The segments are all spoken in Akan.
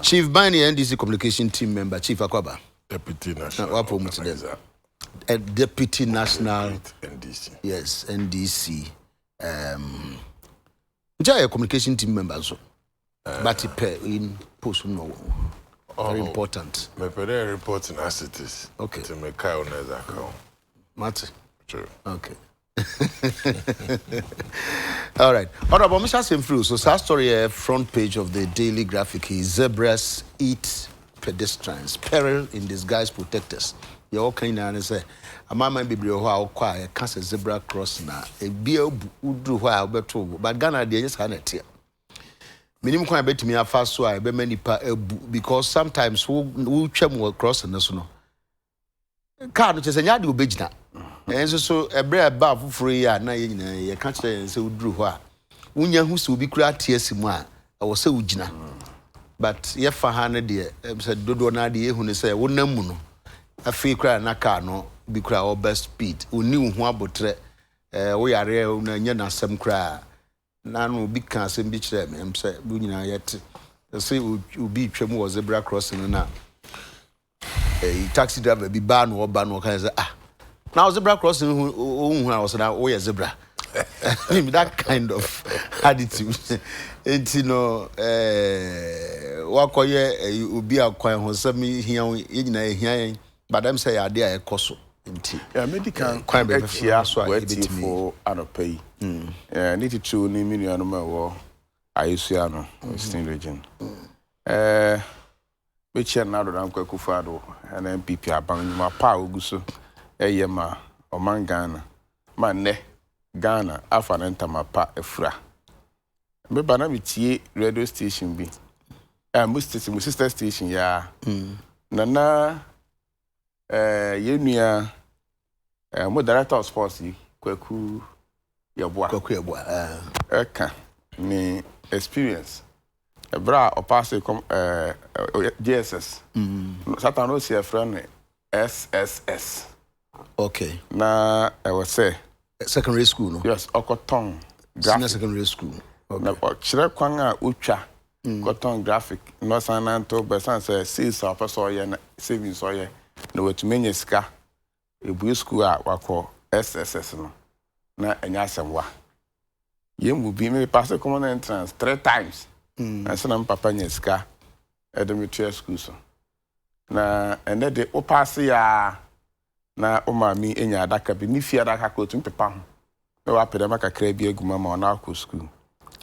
Chief Bani, NDC communication team member, Chief Akwaba. Deputy National. What promoted a Deputy National. NDC. Yes, NDC. Which are communication team members? But in post no. Very important. My parents reporting as it is. Okay. To make on as account. Mate. True. Okay. All right. Honorable Mr. Simfru, so that story front page of the Daily Graphic is Zebras Eat Pedestrians. Peril in disguise protectors. You all kind of say, a man be brave how quiet, can't a zebra cross now. A beer would do while better, but Ghana, they just had it here. Minimum quite bet me a fast so I be many because sometimes who chum cross and so no. Car which is a yard ubijna. And so a bread above free at night, you can't say so drew her. Unya who so be cracked here, Simwa, I was so ujina. But ye for 100 dear, said Dodo Nadi, who say, wouldn't know. A free cry na car no be cry or best speed. Who knew who about we are real, na some cry. None will be cancer beach them, and say, Bunina yet. Say, would be trim was zebra crossing now. A taxi driver be ban or ban or kind of now zebra crossing who was now, oh, zebra. That kind of attitude. It's walk away, you be a quiet on some here, but I'm say idea a coso. Yeah, medical quite better for Anopay. Need to chew ni million more. Ayusiano, Western region. Which are now the Uncle Kufado and MPP abang my power guso. Yema or man Ghana. Man ne Ghana, Alpha enter my pa a fra. Maybe na with radio station be. Sister station, ya. Nana. Yenia, mo director of sports, Kweku Yabwa. Eka, ni experience. A bra or pass JSS. Satan see a friend SSS. Okay. Na I was say secondary school, no? Yes, Okotong. Senior secondary school. Okay. Na chire kwanga ucha. Okotong graphic. No sananto besan say sales of person savings so no what many ska ebu school a wako SSS no na enya asemwa yemu bi me pass common entrance 3 times and so na papa nya ska elementary school so na ene de o pass ya na o mami enya adaka bi ni fi adaka ko tum pepa ho na wa pede maka kra bi aguma ma na akọ school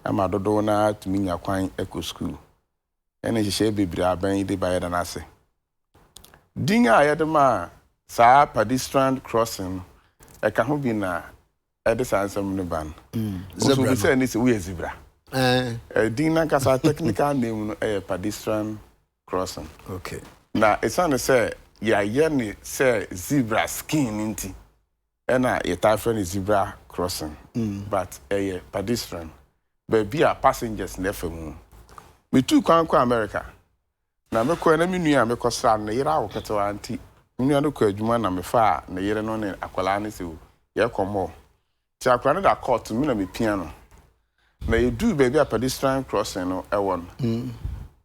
ama dodo na tumi nya kwan ekọ school ene hye bebiri aban de ba yeda na ase Dinga ayadema sa pedestrian crossing e ka ho bi na e de sansam no ban so we say ni se we zebra dinga ka sa technical name no e pedestrian crossing okay na it's on say ya ni say zebra skin nti e na ye ta friend zebra crossing but e pedestrian but be a passengers na famu me tu kwan America na me ko na me nua me ko sra na yira wo ketewa anti nua no ko adwuma na me fa na yire no ne akwala ne se ye komo ti akwala no da court me na me pia no na you do baby a pedestrian crossing no e won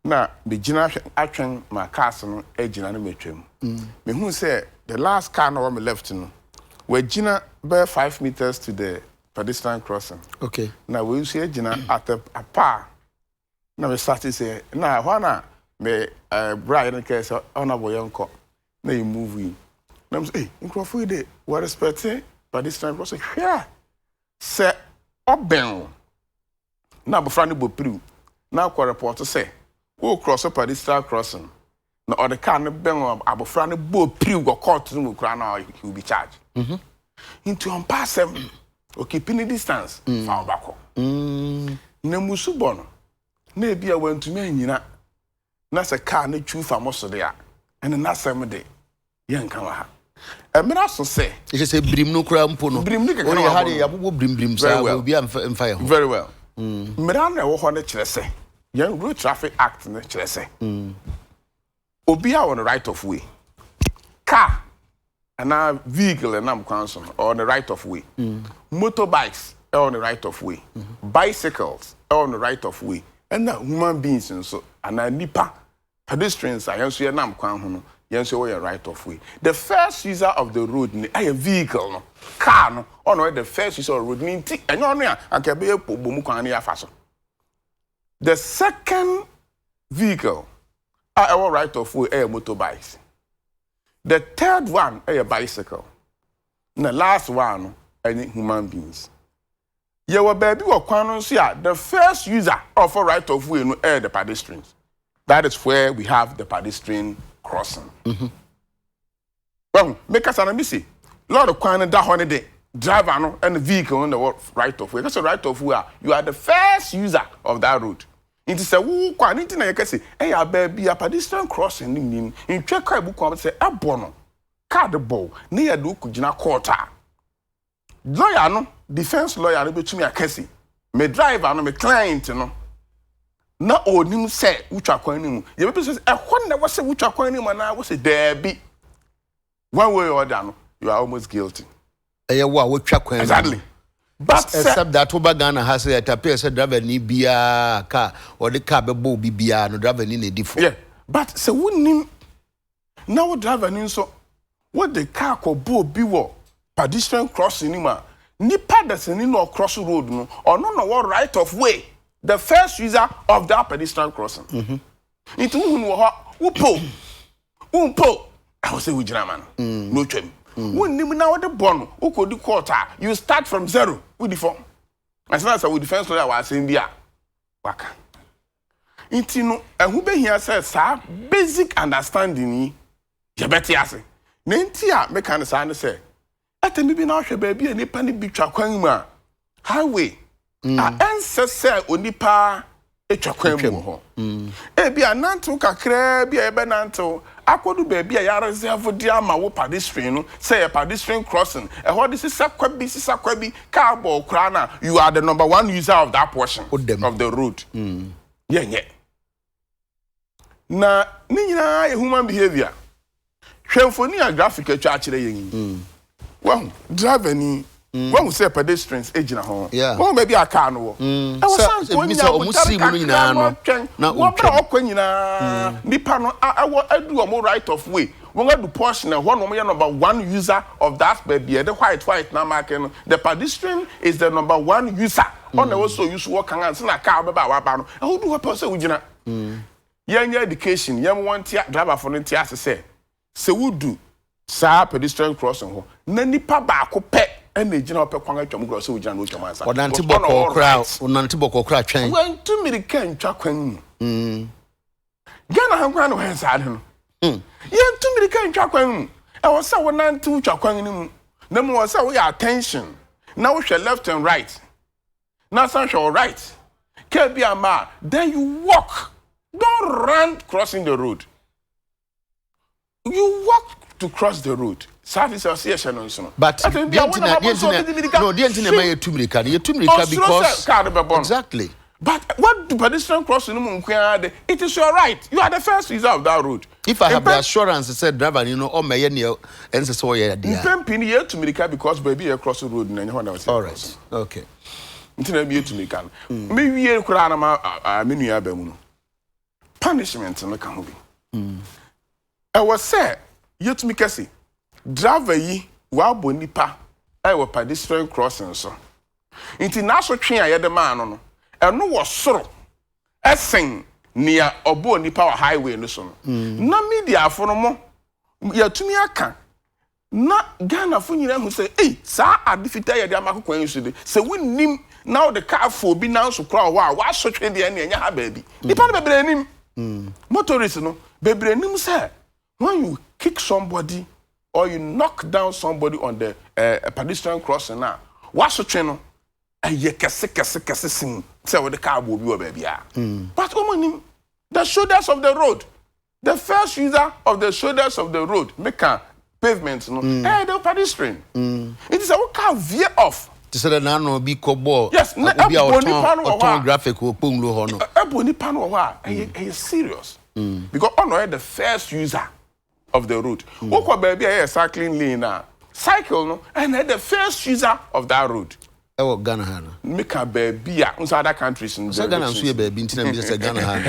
na be gina atwen ma cars no e gina no metwam me hu say the last car no me left no we gina by 5 meters to the pedestrian crossing okay na we see gina at a pa na me start say na hwana me Brian case honorable yanko na you move na me say nkrofo dey we respect pedestrian crossing hwea se oben na bofra ne bopriu na kwa report say wo cross pedestrian crossing na or the car ne ben abofra ne bopriu go court no kura na he will be charged into on pass them okay pin distance fa obako na musubo no na e bia wantumi anyina na se car na twu fa moso de a ene na sem de yenka wa ha emira so se e se brim no kura mpo no brim ni kaka ha de yabobo brim sa obi amfa ye ho very well emira na wo ho ne kire se yen road traffic act ne kire se obi a on the right of way car and a vehicle and am kwanson on the right of way motorbikes on the right of way bicycles on the right of way and that human beings and so and I nipa pedestrians I also nam kwan ho no yes you right of way. The first user of the road a vehicle no car no or the first user of the road ni and no anka be bomu kwan na afa so. The second vehicle our right of way a motorbikes. The third one a bicycle. And the last one any human beings. Your baby or kwan so the first user of a right of way no the pedestrians. That is where we have the pedestrian crossing. Well, make us an missy. Lot of kwan that holiday driver no and the vehicle on the right of way. That's a right of way. You are the first user of that road. It is a woo kwan into na yekase. Hey, a baby a pedestrian crossing in check car book come say abono. Card ball near do kujina quarter. Lawyer no defense lawyer no betumi akase. Me driver no me client no. Na onim say utwa kwan ni mu ye be say ehon na wose utwa kwan ni mu na wose derby one way or another you are almost guilty wa wotwa kwan exactly but except that oba Ghana has it appear say driver ni bia car or the car be bo bia no driver ni na difo yeah but say wonim na wo driver ni so what the car ko bo bi wo pedestrian crossing ni ma nipa that's ni no cross road no or no what right of way. The first user of that pedestrian crossing. Into Umpo. I will say with man. No chem. When you now the bond, who could do quarter, you start from zero with the form. As long as with the first lawyer was saying, Bia. Waka. Into and who be here says, sir, basic understanding. You better ask. Nentia, make understand say. At the maybe now, baby, and a penny big track highway. Say onipa etwakwan mu ho e bia nanto kakra bia ebe nanto akodu ba bia ya reserve dia ma wo pedestrian no say a pedestrian crossing e ho de sisakwa bi car ball kra na you are the number one user of that portion of the road yeah na ni nyina ye human behavior hwemfoni a graphic atwa akire yen well driver ni when we say pedestrians ejina ho when maybe a car no e was so mi say omusi mu nyina no na otwa okwanyina nipa no adu o right of way when we do portion and one number one user of that baby the white na mark no the pedestrian is the number one user on the also use work and say na car be ba wa ba no e do what person ujina yenya education yem want driver for no tia say we do sa pedestrian crossing ho na nipa ba ko pe and the general kwan atwam go so ujana no twam ansa onante boko kra twen when to me can twakwan Ghana hankwan no hen sa de no yen to me can twakwan e wo sa wonante twakwan ni mu na mo wo sa wo ya attention na wo hwe left and right na san hwe right ke bia ma then you walk don't run crossing the road you walk to cross the road. Service association on so. But no, the tumrika because exactly. But what do pedestrian crossing it is your right. You are the first user of that road. If I have the assurance said driver, you know, oh my and so yeah. Tumrika because baby across the road and all right. Okay. Until be tumrika. Maybe you kura na ma menu ya ba mu no. Punishment no can be. I was say yetumi kase driver yi wa bonipa ai wo pedestrian crossing so inti na so twen ayede man no eno wo soro esen nia obo nipa wa highway no so na media afo no mo yetumi aka na Ghana fo nyina hu say sa adifita yede amakokwan yi so de se wonnim now the car for bi now so kra wa so twen de na enya ha ba bi nipa no bebre nim motorist no bebre nim say when you kick somebody or you knock down somebody on the pedestrian crossing now, what's the channel? And you kese sing say with the car will be baby. But the shoulders of the road, the first user of the shoulders of the road, make a pavement, the pedestrian. It is a car veer off. This is a nano be cobo. Yes, be our graphic will pung lo hono. Ebony panel, is serious because honor the first user of the road. Oko baby a cycling lane now. Cycle no and the first user of that road. Ewo Ghana ha no. Make a baby in other countries in So Ghana so ye baby ntina me say Ghana ha.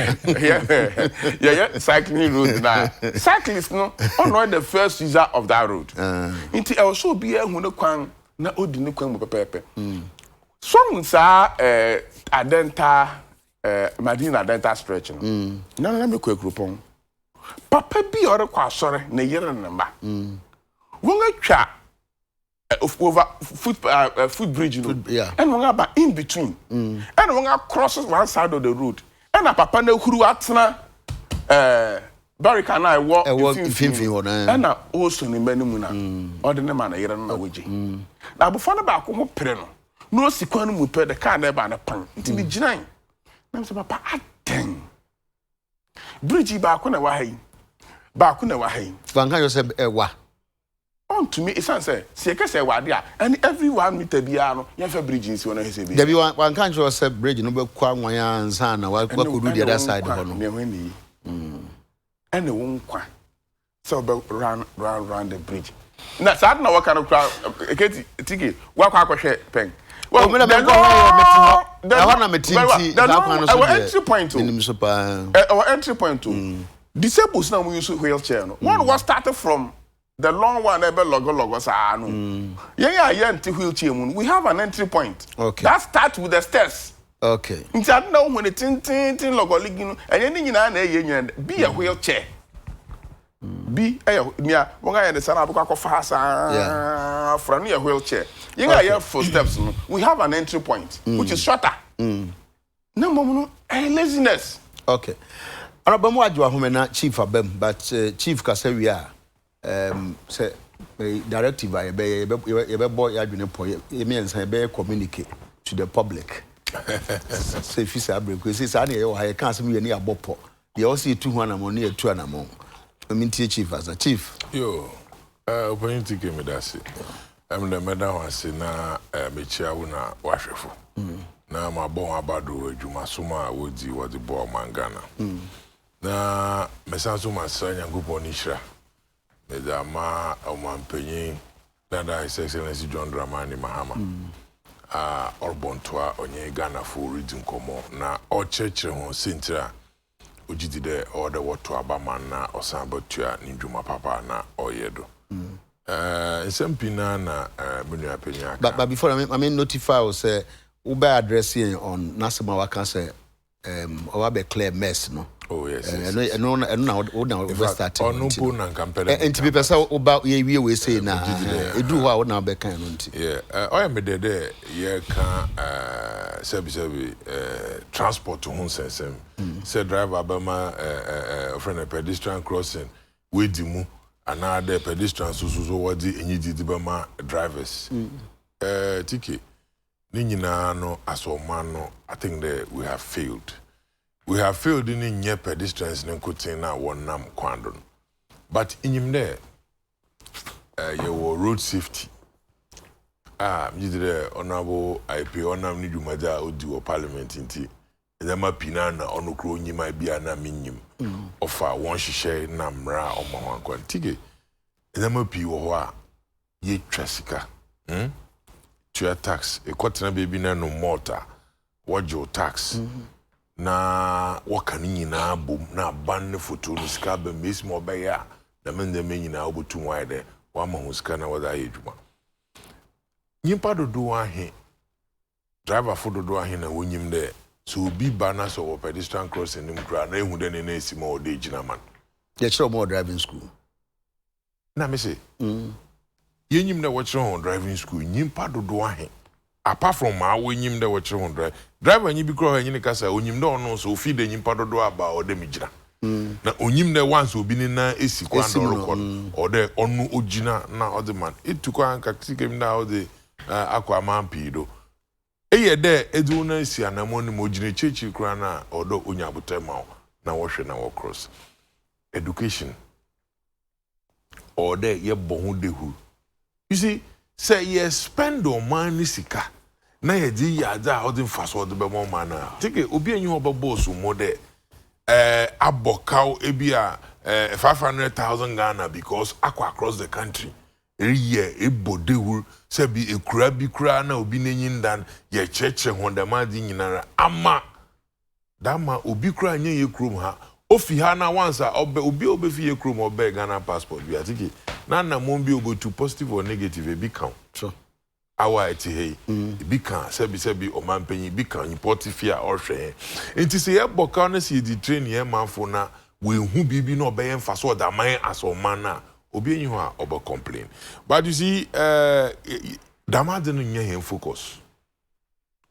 Yeah, cycling road now. Cyclists no on the first user of that road. Inti also be a hunu kwan na odi ne kwan mu pepepe. Some sa Adenta Madina Adenta stretch no. Na me kwa grupon. Papa bi ore kwa sore na yere namba. Wonga twa over foot bridge, yeah. And one in between, and one crosses one side of the road, and a papa no who atna Barrick and I walk and also in Benimuna, or the name and a year and a wiji. Now, before about Como Preno, no sequence would pay the car never and a pang, it be giant. I'm so papa, I dang. Bridgie back on a way, back on a way. Vanka yourself wa. On to me, it's answer. See, I say what dia, and everyone meet a biano. You have bridges when I say. There be one country was a bridge. No be kwa mwanya and sana. What could do the other side of no? And the one kwa. So run the bridge. Now, so I don't know what kind of crowd. Ticket. What kwa share pen. Well, the entry point. Our entry point too. Disabled now we use wheelchair. One was started from. The long one ever logo sa no. Yeah, wheelchair moon. We have an entry point. Okay. That starts with the stairs. Okay. It's not now when it's tin logo ligino and any be a wheelchair. Be a near one guy and the son of Fasa from near wheelchair. You have 4 steps. We have an entry point, which is shorter. No, laziness. Okay. Arabamu ajwa humena chief abem, but chief kasewia. Say directive by a boy adwene po e mean say be communicate to the public. Say if you say because say say na you ha can say me ni abopo they all see 200 money 200 amount I mean chief as a chief yo opportunity came with that I'm the madam was na me chia na wahwefo na ma bon abado adwuma soma wodi wodi bo mangana na mesanso masanya gupo ni hira Medama Omanpenyin, Nada His Excellency John Dramani Mahama, Orbontoa, Onye Ghana for reading Como, na or church on Sintra, Ujide, or the water Abamana, or Sambatua, Ninjuma Papa, na or Yedo. Some Pinana, Bunya Penya. But before I mean notify or say, Uber address here on Nasama Wakanse, or be clear mess, no. Oh yes. And no we start. No pun and campaign. And to be person about we say na. It do what now be kind of. Yeah. I am there. Yeah, can service transport to home sense. Say driver Abama friend a pedestrian crossing. We dimu another pedestrian so what the any dibama drivers. Tiki. Ninyina no asomano. I think that we have failed. We have failed in near pedestrians in Kutina one nam kwandon. But in him there, your road safety. You did honorable IP honam need you maja or parliament in tea. Zama pinana ono kroni might be an aminim. Offer one share namra or mawan quantige. Zama piwa ye trasica. To your tax, a quarter baby no mortar. What your tax? Na wakani na bom na ban foto no ska ba mes mo be ya na men de men nyina obotu wan de wa ma huska na wada yeduma nyimpa dodo ahe driver for dodo ahe na wonyim de so obi bana so pedestrian crossing nim kra na ehu de ne na esi ma ode gina man they show more driving school na me say yenyim na wo chiro driving school nyimpa dodo ahe apart from my wenyim de wo chiro driver nyi bi kro ha nyi kasa onyim de ono so feed de nyimpa dodo aba o de migira na onyim de once obi ni na esi kwa do record o de onu ogina na o de man etukwa anka sikem na o de akwa man pido eye de edu na esi anamo ni mogina chechi kra na odo onya botema na wo hwe na wo cross education or de ye bohu de hu you see say you spend on money sika na ye di yada how the fast what the be more man na take obi enyi ho boss mo de abokaw ebia 500,000 Ghana because aqua across the country Ye ebodehur se bi ekura bi kura na obi nenyin dan ye cheche hondama di nyinara ama dama obi kura nye ye krom ha ofi ha na once obi obefi ye krom obe Ghana passport bi atiki na mo bi obotu positive or negative e bi count sure awa eti hey bi kan sebi omampanyi bi kan import fia or hwe enti se ye boka na se di train ye manfo na we hu bibi na obeye mfa so da man asoman na obi enyi ho a obo complain but you see damade no nye him focus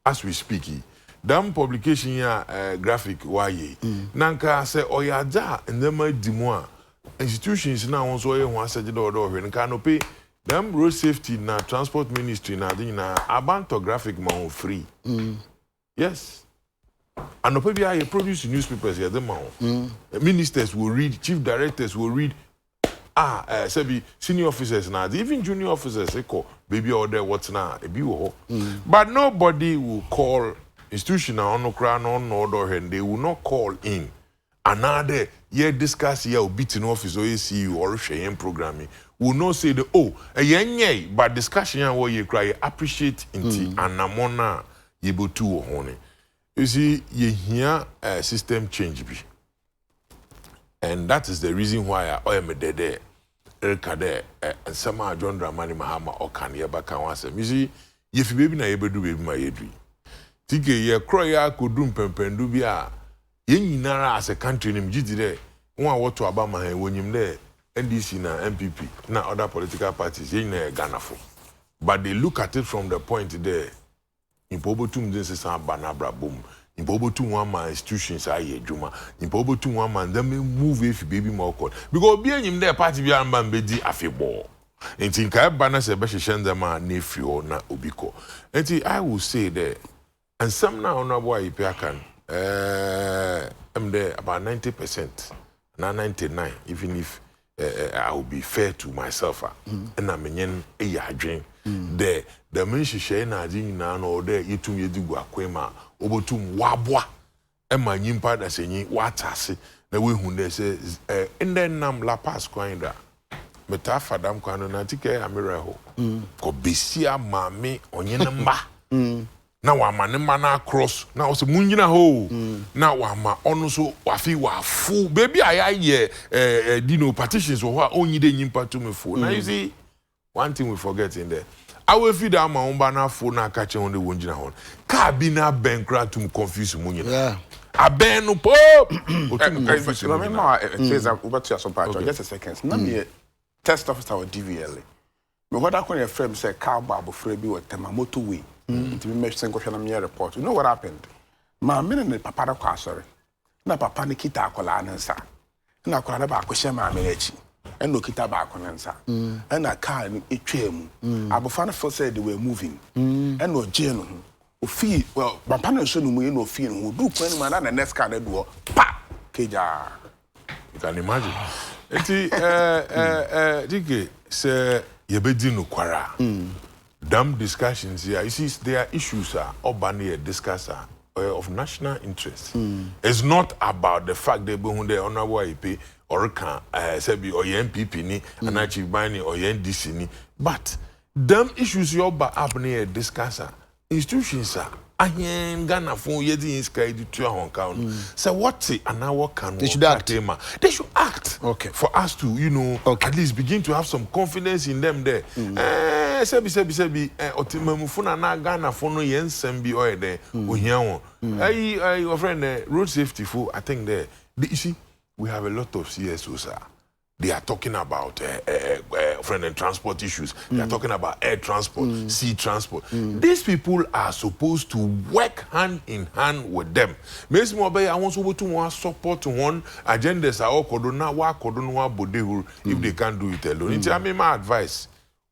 as we speak dam publication ya graphic waye nanka se oyaja ndema dimu a institutions na won so ye ho asage do hwe nka no pay them road safety na transport ministry na abanto graphic ma free yes and maybe I produce newspapers here them ministers will read, chief directors will read say senior officers now even junior officers they call baby order what's now a biwo but nobody will call institutional no crown on order and they will not call in another year discuss here beating office or CEO or sharing programming will not say the but discussion where you cry appreciate inti anamona yebutu ohone. You see, you hear system change be. And that is the reason why I am there. Erkade and some John Dramani Mahama or Kanye Bakawanse. You see, if you baby na able do baby my edri. Tike ye kroya kodum pempendu bia ye nyinara as a country nim jidire won what to aba man wonyim there NDC na MPP na other political parties ye na Ghana for. But they look at it from the point there. Impobotum this is a banabra boom. Impobotum one man institutions aye juma. Impobotum one man them move if baby more court. Because being him there party be a man bedi afebo. And think I banner se be shende man nephew na obiko. And I will say there and some now on boy can I'm there about 90%, not 99, even if I will be fair to myself. And I'm in a dream. The mention share na ding na no there yitum yedigu akwema obotum wabwa e ma nyimpa da senyi watase na we hu dey say in the nam la pass kwanda meta fadam kwano na tike amere ho ko besia mame onye ne mba na wa ma ne mba na cross na o se munyina ho na wa ma onu so wafi wa fu baby ayaye dino partitions wo ho onyi de nyimpa to me fu na you see one thing we forget in there. I will feed our na phone na catch on the wonjina hon. Ka bi na bankra to confuse munyina. Yeah. A ben no pop. Remember says over to some part just a second. Na me test officer or DVLA. Me what I your friend say car babu frebi or Temamoto way. To be mesh senko na me report. You know what happened? Ma me ne papa da kwa sorry. Na papa ne kita akola anansa. Na akola na ba akohye ma me echi. And no kita ba akonansa and a car etwam abofan for said they were moving and no jeno ofi well papa so no mu no ofi no do kwan man na next car do pa keja you can imagine eti dike say ye bedi no kwara dam discussions here you see there are issues urban here discussion of national interest. It's not about the fact that they honorable IP or can say or MPP ni and achieve bani or NDC ni, but them issues you up near discussor institutions are Ghana for yedi in sky to Hong Kong. So what and now what can they should act? They should act. Okay. For us to at least begin to have some confidence in them there. Sebi otimamufuna na Ghana for no yensem bi oye there. Your friend road safety for I think there. You see, we have a lot of CSOs. They are talking about friend and transport issues. They are talking about air transport, sea transport. These people are supposed to work hand in hand with them. Maybe I want to support one agendas if they can't do it alone. I mean, my advice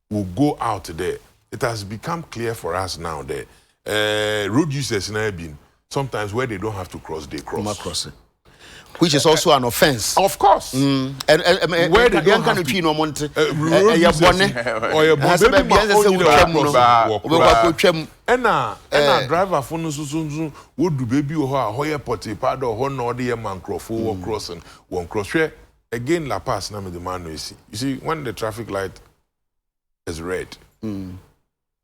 will go out there. It has become clear for us now that road users in Aibin, sometimes where they don't have to cross, they cross. Which is also an offense. Of course. And where they don't have to no monte or driver phone so would do baby or hoya potty pad or horn or the man crossing one cross again La Paz na the man you see when the traffic light is red.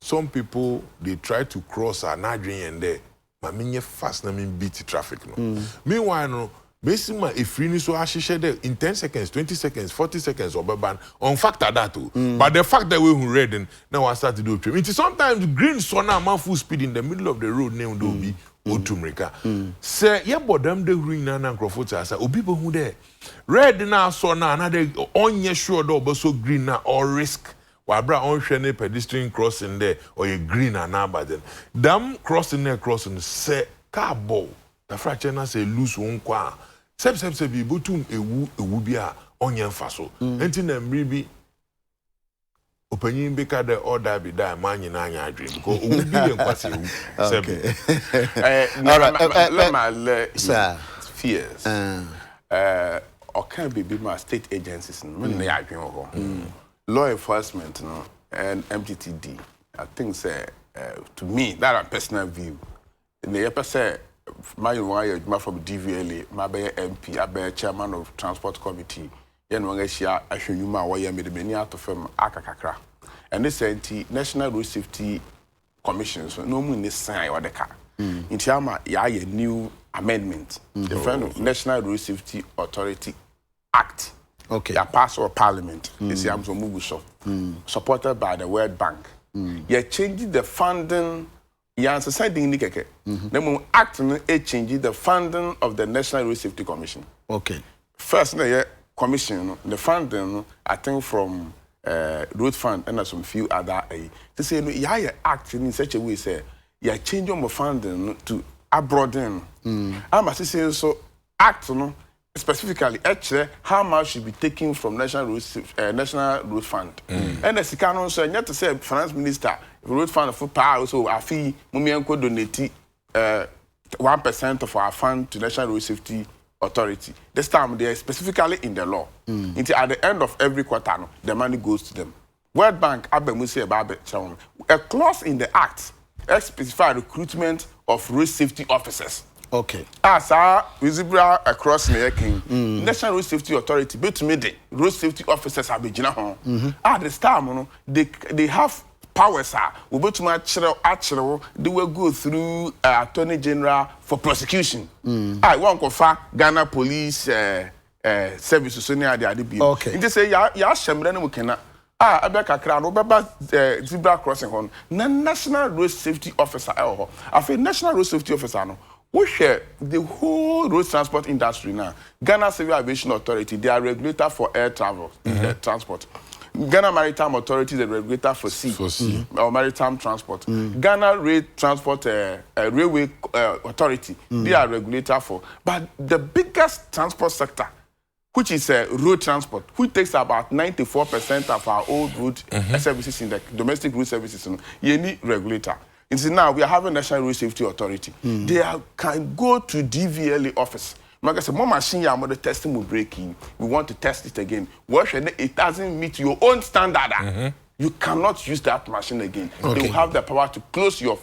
Some people they try to cross an adrian and there, but me fast na me beat traffic no. Meanwhile no, basically if you so ashishe there in 10 seconds, 20 seconds, 40 seconds or ban on factor that too. But the fact that we red and now I start to do it. Sometimes green so now man full speed in the middle of the road name do be Otumrika. Say yeah, but them the green and Crawford say people who there red now so now another on sure though but so green now or risk. Wabra on shene pedestrian crossing there or a green and now but then them crossing there crossing say car ball the fracture na say loose one kwa sep be botum ewu bia onye faso enti na mribi opanyin beka the order be that man nyina anya adwem because owu bi ye nkwase ewu sir fears can be my state agencies when they are law enforcement and MTTD. I think say to me that a personal view. In the episode say my wife from DVLA, my MP, I be chairman of transport committee. Yen wangesia ahwenuma wo ye mede mani atofem akakakra. And this National Road Safety Commission so no mu ni sign wa de ka. Nti ama ya ye new amendment. The final National Road Safety Authority Act. Okay. That passed of Parliament. It's supported by the World Bank. You're changing the funding. You're society keke. Then act changing the funding of the National Road Safety Commission. Okay. First, the commission, the funding, I think from road fund and some few other. To say no, you're acting in such a way, say you're changing the funding to abroad. I must say so. Act no. Specifically, actually, how much should be taken from National Road Fund? And the Sikano said, not to say, Finance Minister, Road Fund for power, so I feel Mumianko donate 1% of our fund to National Road Safety Authority. This time, they are specifically in the law. Until at the end of every quarter, the money goes to them. World Bank, a clause in the Act specifies recruitment of road safety officers. Okay. As our visible across the king, National Road Safety Authority, but me the road safety officers have been at this time, they have powers. We go to my actual, they will go through Attorney General for prosecution. I want to find Ghana Police Services. Okay. And they say, ya shemrene we cannot. Abeka Crown, Obaba zebra crossing on. National Road Safety Officer. I feel National Road Safety Officer. We share the whole road transport industry now. Ghana Civil Aviation Authority, they are regulator for air travel, transport. Ghana Maritime Authority is a regulator for sea, or maritime transport. Ghana Rail Transport Railway Authority, they are regulator for. But the biggest transport sector, which is road transport, which takes about 94% of our old road services in the domestic road services, you need regulator. And so now we are having National Road Safety Authority. They can go to DVLA office. Like I said, more machine ya the testing will break in. We want to test it again. It doesn't meet your own standard. You cannot use that machine again. Okay. They will have the power to close your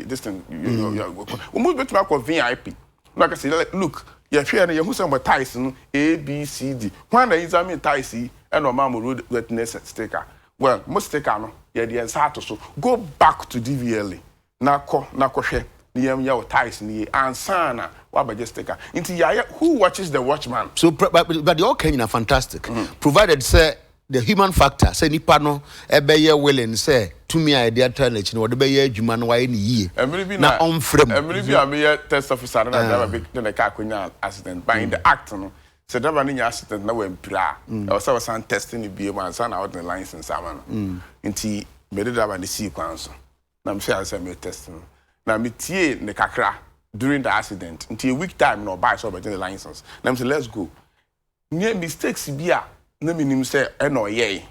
this thing. We move back to our VIP. Like I said, look, you're here and you're some Tyson A, B, C, D. When they examine Tyson and normal road wetness sticker. Well, most sticker no. Yeah, so go back to DVLA. Nako share. Your ties ni ansana wabajestika. Inti yaya who watches the watchman? So but the all Kenya fantastic. Provided say the human factor say nipa no ebeye willing say to me idea challenge no de beye adwuma no waye ni yie. Na on frame. Maybe am here test officer na driver be na ka kwenya accident by in the act no. So driver ni accident na we mpira. O say was testing ni be man say na out the license ama no. Inti me de driver ni see kwan so. Na me say me testing. Now, me tie ne kakra during the accident. Until a week time, no buy so the license. Now, say let's go. Near mistakes be no meaning say no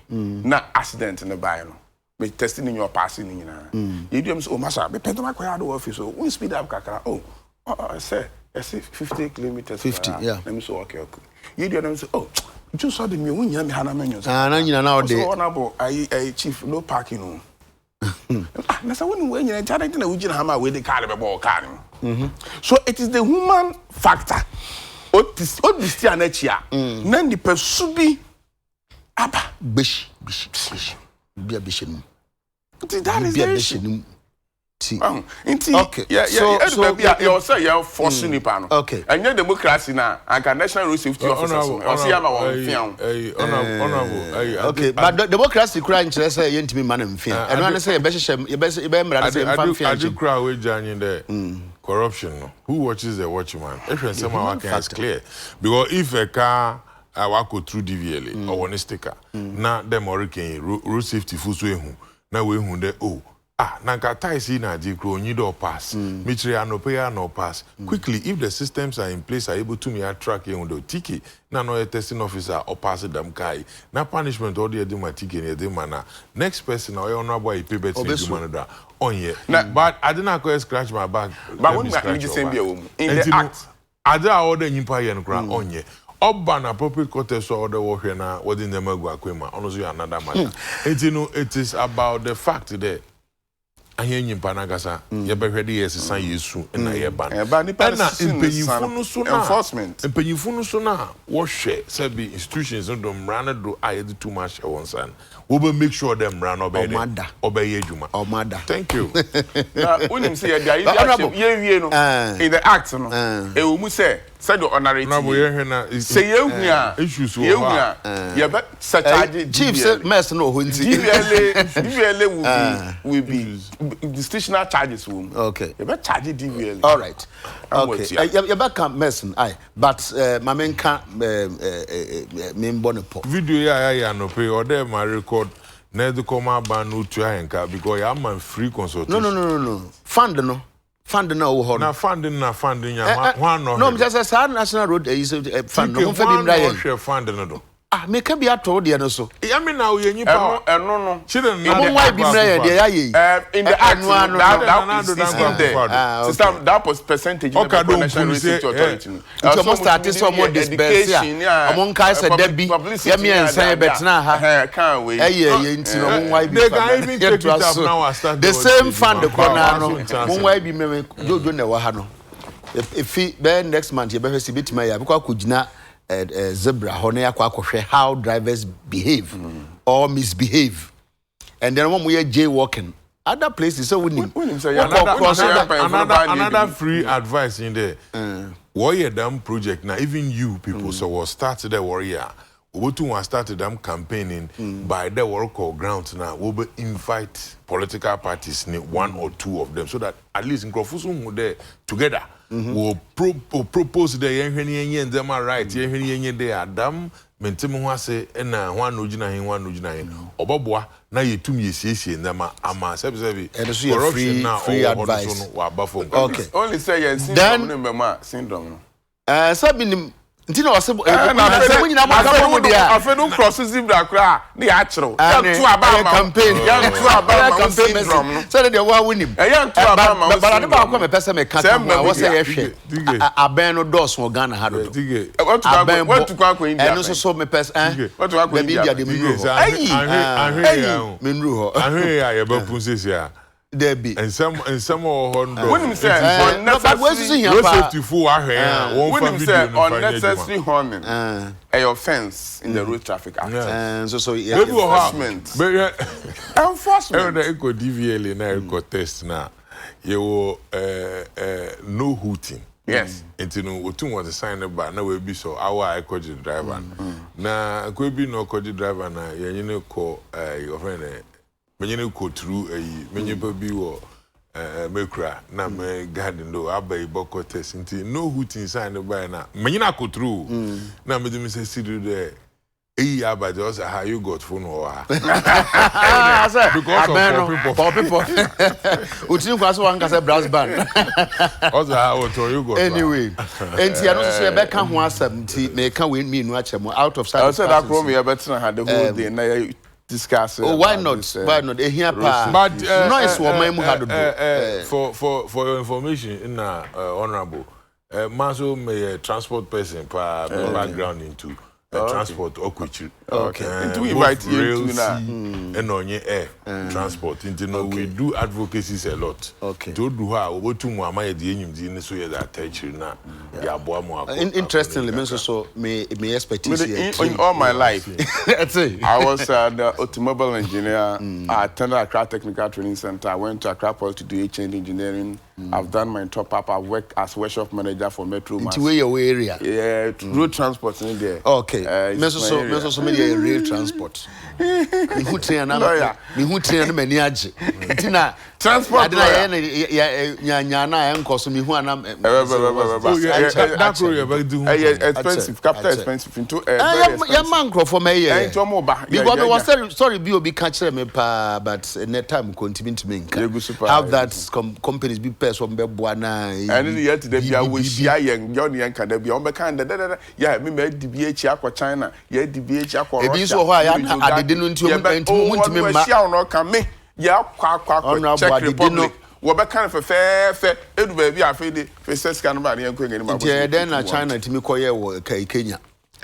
na accident in the buy no. Me testing in your passing in na. You do say, oh massa, me pento my car do office. So we speed up kakra. Oh, I say 50 kilometers. 50, yeah. Let me say okay. You do say, oh, just saw the me when you me hana menyo. Na nyina na ode. So honorable, I chief no parking no. So it is the human factor. Then the person be bish. Be a bishop. That is the issue. Okay. You're saying you're forcing the panel. Okay. And your democracy now, and national road safety officers. Okay, but the democracy crying to say you to be man and fear. And when I say you best I do cry with Johnny there. Corruption. Who watches the watchman? If you're someone is clear. Because if a car I walk through DVLA or one sticker, now them hurricane road safety full sway who now we who there nanka ties na jikro you do pass mitri anopea no pass quickly if the systems are in place are able to me track you do tiki na no a testing officer or pass them kai na punishment or the tiki ne the mana next person or no boy pay better man on here but I didn't go scratch my back but when me just say be in the act ada order nyimpa ye no kra on here Oban appropriate quarters or the warfare na within the magua kwema honestly another matter it is about the fact that ahe nyimpa na gasa ye behwede ye sesan yesu na ye ban na empanyinfu no so na wo hwe sabi institutions no dom run do ayed too much one san we will make sure them run obey adwuma omada thank you na unim say ye wie no in the act no e wo mu say said the honorary na bo ye hwe na say ye hu a issues wo ye be charge chief mess no ho nti DVLA will be institutional charges will okay you better charge DVLA all right okay you back come mess but mamenka membo video ya no pay or there my record na the come ban no to henka because I am free consultation no fund no wo na funding ya one no me just say national road is fund no fa bi mra ye fund no do me can be at all the no so I mean now you nyipa no children no why be mra there ya ye in the act that is in there system that was percentage okay don't authority so most start so more disperse among kai say there be ya me ensan betina ha can we ye nti no why be they can even take it up now I start the same fund the corner no why be me jojo na wa ha no if next month you be hwesi betima ya because akugina zebra hone yakwa how drivers behave or misbehave and then when we are jaywalking other places so we need another free advice in there warrior dam project now even you people so was started the warrior we to started them campaigning by the work or ground now we will invite political parties one or two of them so that at least in Krofusu there together will propose the yenhweni and them right yenhweni there adam mentemu ho ase na ho anogina hin oboboa na yetum yesiesie ndama ama sebi corruption na free advice okay only say yen syndrome sabi ntina wase mo nyina mo ka mo dia afenu cross zebra kra na ya kiro ya tu aba ma campaign ya tu aba ma syndrome so dey wa winim ya tu aba ma but ade ba ko me pese me ka ma wo say ye hwe aben no dos mo Ghana ha do what to kwa India eno so me pese what to kwa India de me ru ho ahwe me ru ho ahwe ya ye ba punsesia Debbie and some hondo when you say unnecessary safety full ahwe when you say unnecessary horning a offense in the road traffic act so enforcement enforcement eco DVLA na eco test na you no hooting yes into no otu was sign ba na we be so our eco driver na ko bi no eco driver na yenye ko your friend menye ko through menye pa bi wo mekura na me garden do abai boko test nti no hooting sign by na menye na ko through na me dem say sidu there abaje also how you got phone or because of people utin kwa so wan ka say brass band also how you got anyway enti ano so be ka ho asem nti me ka we me nu ache mo out of sight I said that from you better had the whole day na discuss why not here pa but noise wo man mu hado for your information in honorable maso me transport person pa background into transport okwichi. Okay. Into invite you to now. And on your air transport. Into no, we do advocacies a lot. Okay. To do how what to Muamaya the Enyum so you that touch you now. Yeah, interestingly, me expertise in all my life. I was an automobile engineer. I attended Accra Technical Training Center. I went to Accra Port to do HND engineering. I've done my top up. I've worked as workshop manager for Metro. Into your area. Yeah, road transport in there. Okay. Meso media rail transport. Mi hutia na mani age. Ntina transport na nya na enkoso mi hu ana. That road you do. Expensive, capital expensive into ya man crofo me ye. Into mo ba. Because we was sorry be obi catch me pa but net time continue to make. Have that companies be person be boa na. And yet the bia we share yen yen kan da bia on be kan da ya me DBA akwa China, ye DBA akwa Russia. Ebi so ho ya adede no nti o ntimi ma. Share no kan me ya kwa Czech Republic. We be kan fe edu ba bia fe de fe scan ba yen ko ngani ma. Nti den na China timi koye wo Kenya.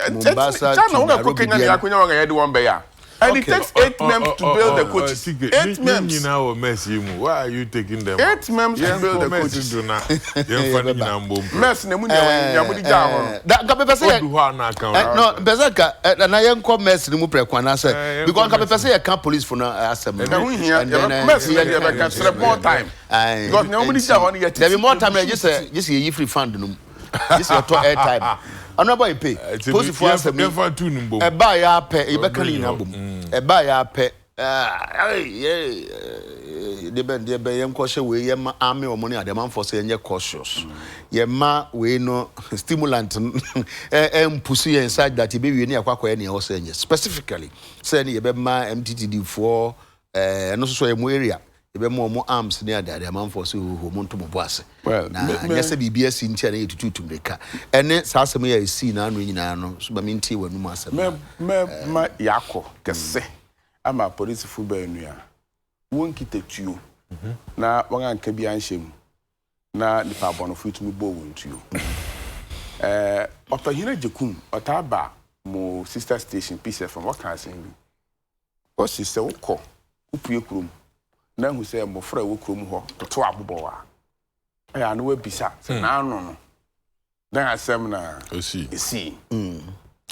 Mombasa China wo ko Kenya ya konya wo ga ye de one be ya. And it takes 8 months to build the coaches. 8 months. Why are you taking them? 8 months to build the coaches. Mess, no, Bezaka, and I am called Mess, no Prekwana said, because Capepese, a camp police for now, assembly. And then Mess, more time. Because nobody saw yet. There be more time, just a free fund. This is your air time. Another pay. Post for us a buy a pay, a beckoning album. A buy a pay. The bend the Bayam Kosher way, Yama army or money at the man for saying you're cautious. Yama, we no stimulant and pussy inside that you be near Quack any or saying specifically. Saying you be my MTTD4 and also a area. Ebe more arms near that the man for so who want to boss. Well, yes, a BBS in China to make her. And then Sassamia is seen and ringing no, so by minty when you must my Yako, Casse. I'm a police football in won't get you. Now, one can be shame. Now, the parbon of which we bow to you. After Hina Jacum, or Taba, more sister station piece from what can I say? What sister will call Upium. Now who say mo frɛ wo krom ho to abobowa ya no wabisa na no na asɛm na esi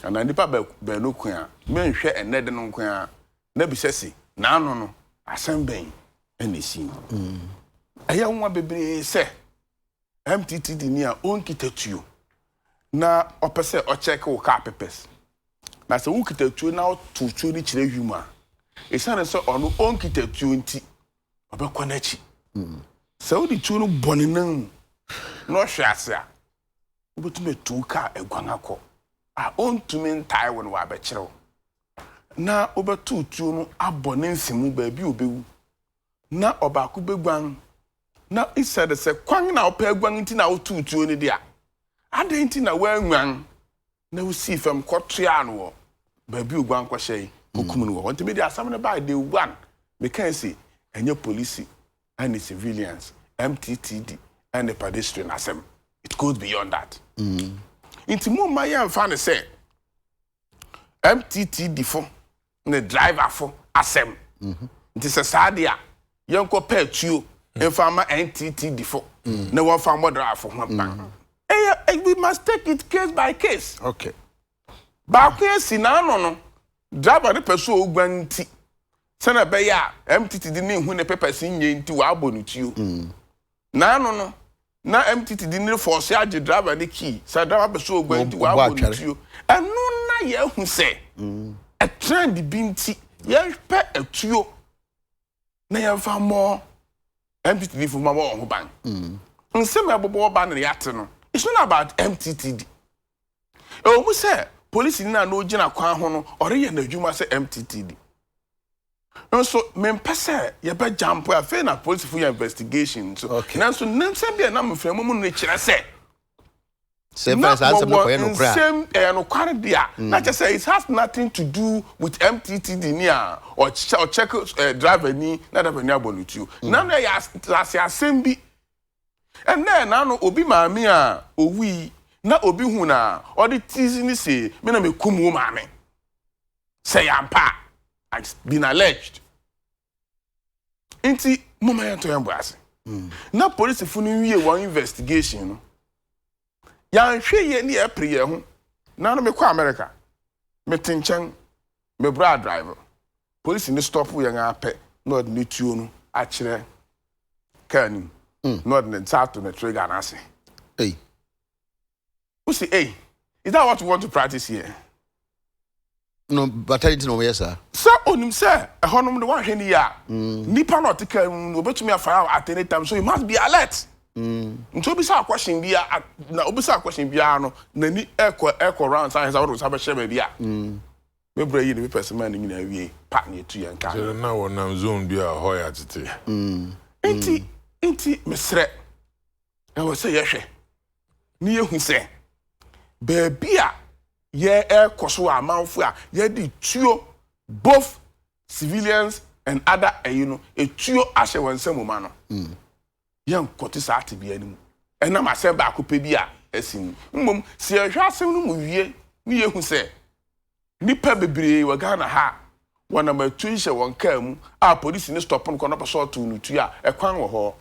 ana nipa ba no kwan menhwɛ enede no kwan na bisa si na no asɛm bɛn enesi ɛyɛ nwa bebre sɛ MTTD ni a onkitatuo na opese o check wo car papers na sɛ wo kitatuo na tutuo ni kyerɛ hwuma esane sɛ ɔno onkitatuo nti obekwa nachi saudi tuno boninan no hwase a obetume tuka egwan akọ a ontumi ntai won wa bekyerɛw na obetu tuno abone nsimu ba bi obewu na obako begwan na isade se kwan na opa egwan nti na otu tuo ni dia adan nti na wanwan na usi fam kɔtoa no ba bi ogwan kɔhyɛ kokum no wo ntimi dia asam ne ba de one me kan say any police and the civilians, MTTD and the pedestrian assembly. It goes beyond that. Into more my young fan say MTTD for the driver for assembly. It is a sadia. Young compare to and farmer MTTD for no one farmer driver for one bank. We must take it case by case. Okay. Back case in no driver the person guarantee. Sana beya MTTD ni hu ne papers nye nti wa abonutuo na no na MTTD ni force age driver ni key sa driver be so ogba nti wa abonutuo enu na ye hu se a trend bi nti ye pe atuo na ye fa mo MTTD fu ma wo ho ban nsem abobo ba na yate no it's not about MTTD e mu se police ni na no gina kwan ho no ore ye na adwuma se MTTD. So, Mempese, you bet jump where I fail na police for your investigation. So, now, so, name same be a number from Mumu nature. I say, same as I said, same no quality. Not just say it has nothing to do with MTTD near or check driver ni, not a nearby with you. Now, they ask last year, same be. And then, I know, Obi Mamia, or we, na obi hu na odi tizi ni say me na me kum wo maame say ampa it's been alleged inti mama ya to yambo ase na police fu no wie one investigation no ya nhwe ye ni apre ye ho na no me kwa America me tinchen me bra driver police ni stop ye nga pe no ni tuo no a kire kan no the tato na trigger na ase Hey. Who say, hey, is that what you want to practice here? No, but I didn't know, yes, sir. Sir, on him, sir, a honum the one here, Nipa not take over to me a fire at any time, so you must be alert. So, be a question, be a question, piano, Nani echo round signs out of Sabbath Shebia. Maybe you the person man in a way, partner to you and car. So now when I'm zone be a hoya today. Inti, Miss Red. I will say, yes, near who say. Baby, ye koso amanfo a ye di tuo both civilians and other a tuo ahye wonsam ma no ye nkote sa ate bia nim ena ma se ba ko pe bia asim mmom se ehwa asem no mu wie ni ye hu se nipa bebre wa Ghana ha wana ma tu hye won ka mu a police ni stop no kono paso to no tu a ekwan wo ho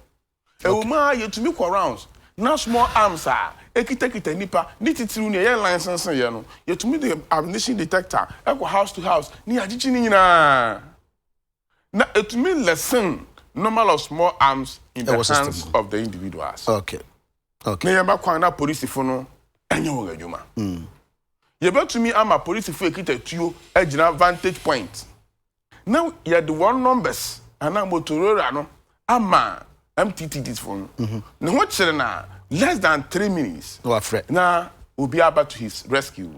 ewuma yetumi ko rounds na small arms a ekita nipa ni titiru ne ye license ye no yetumi the ammunition detector eko house to house ni agichi ni nyina na etumi lesson normal of small arms in the hands of the individuals. Okay. Na ye ba kwan na police fo no enye wo adwuma ye betumi ama police fo ekita tuo agina vantage point now ye the one numbers ana Motorola no ama MTTDs phone. No what na less than 3 minutes. No afraid. Na obi about to his rescue.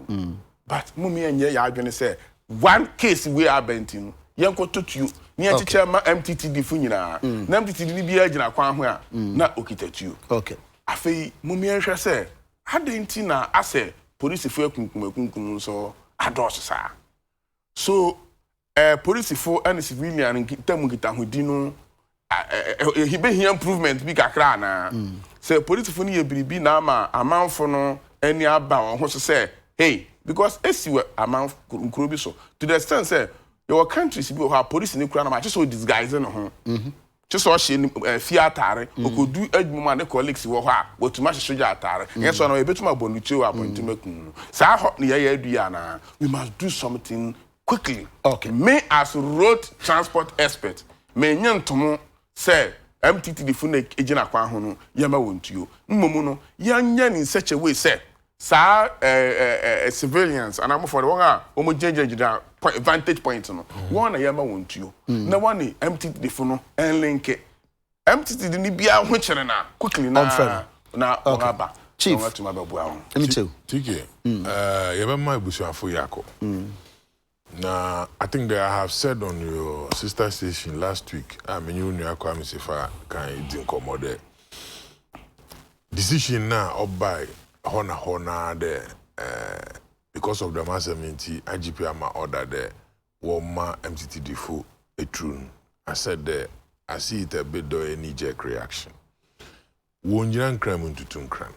But mummy enye ya adwene say one case we are bentin. Yenko totu ni achiche ma MTTD fu nyina. Na MTTD ni bia gina kwan ho a na okitatu. Okay. Afei mummy enhwe say adenti na ase police fu akunkum so ados sa. So police fu and civilian nkitam nkitahodi no he be here improvement bi kakra na say police for ni biribi na ama amanfo no ani aba won ho so say hey because esiwe amanfo nkuro bi so to the extent say your countries bi ho police ni kura na ma so disguise no ho just so she fia atare okodu adwuma ne colleagues wo ho a wotuma hyesoja atare yes so na ebetuma bonucho appointment kun sa ho ne ye adua na we must do something quickly. Okay, me as road transport expert me nyantomo say MTTD fu na ejina kwa ho no yema wontuo mmomu no yanya in such a way say sa civilians and am for the one a omo jenjejida vantage point no one na yema wontuo na one MTTD fu no enlink MTTD ni bia ho kire na quickly na ogaba chief me too Tike yeba my busuafo yako. Now, I think that I have said on your sister station last week, I mean, you know, I'm can commode decision now up by Hona there because of the massacre, IGP ama order there, Woma MTTD for a true. I said there, I see it a bit of a knee-jerk reaction. Wonjiran crime into crime.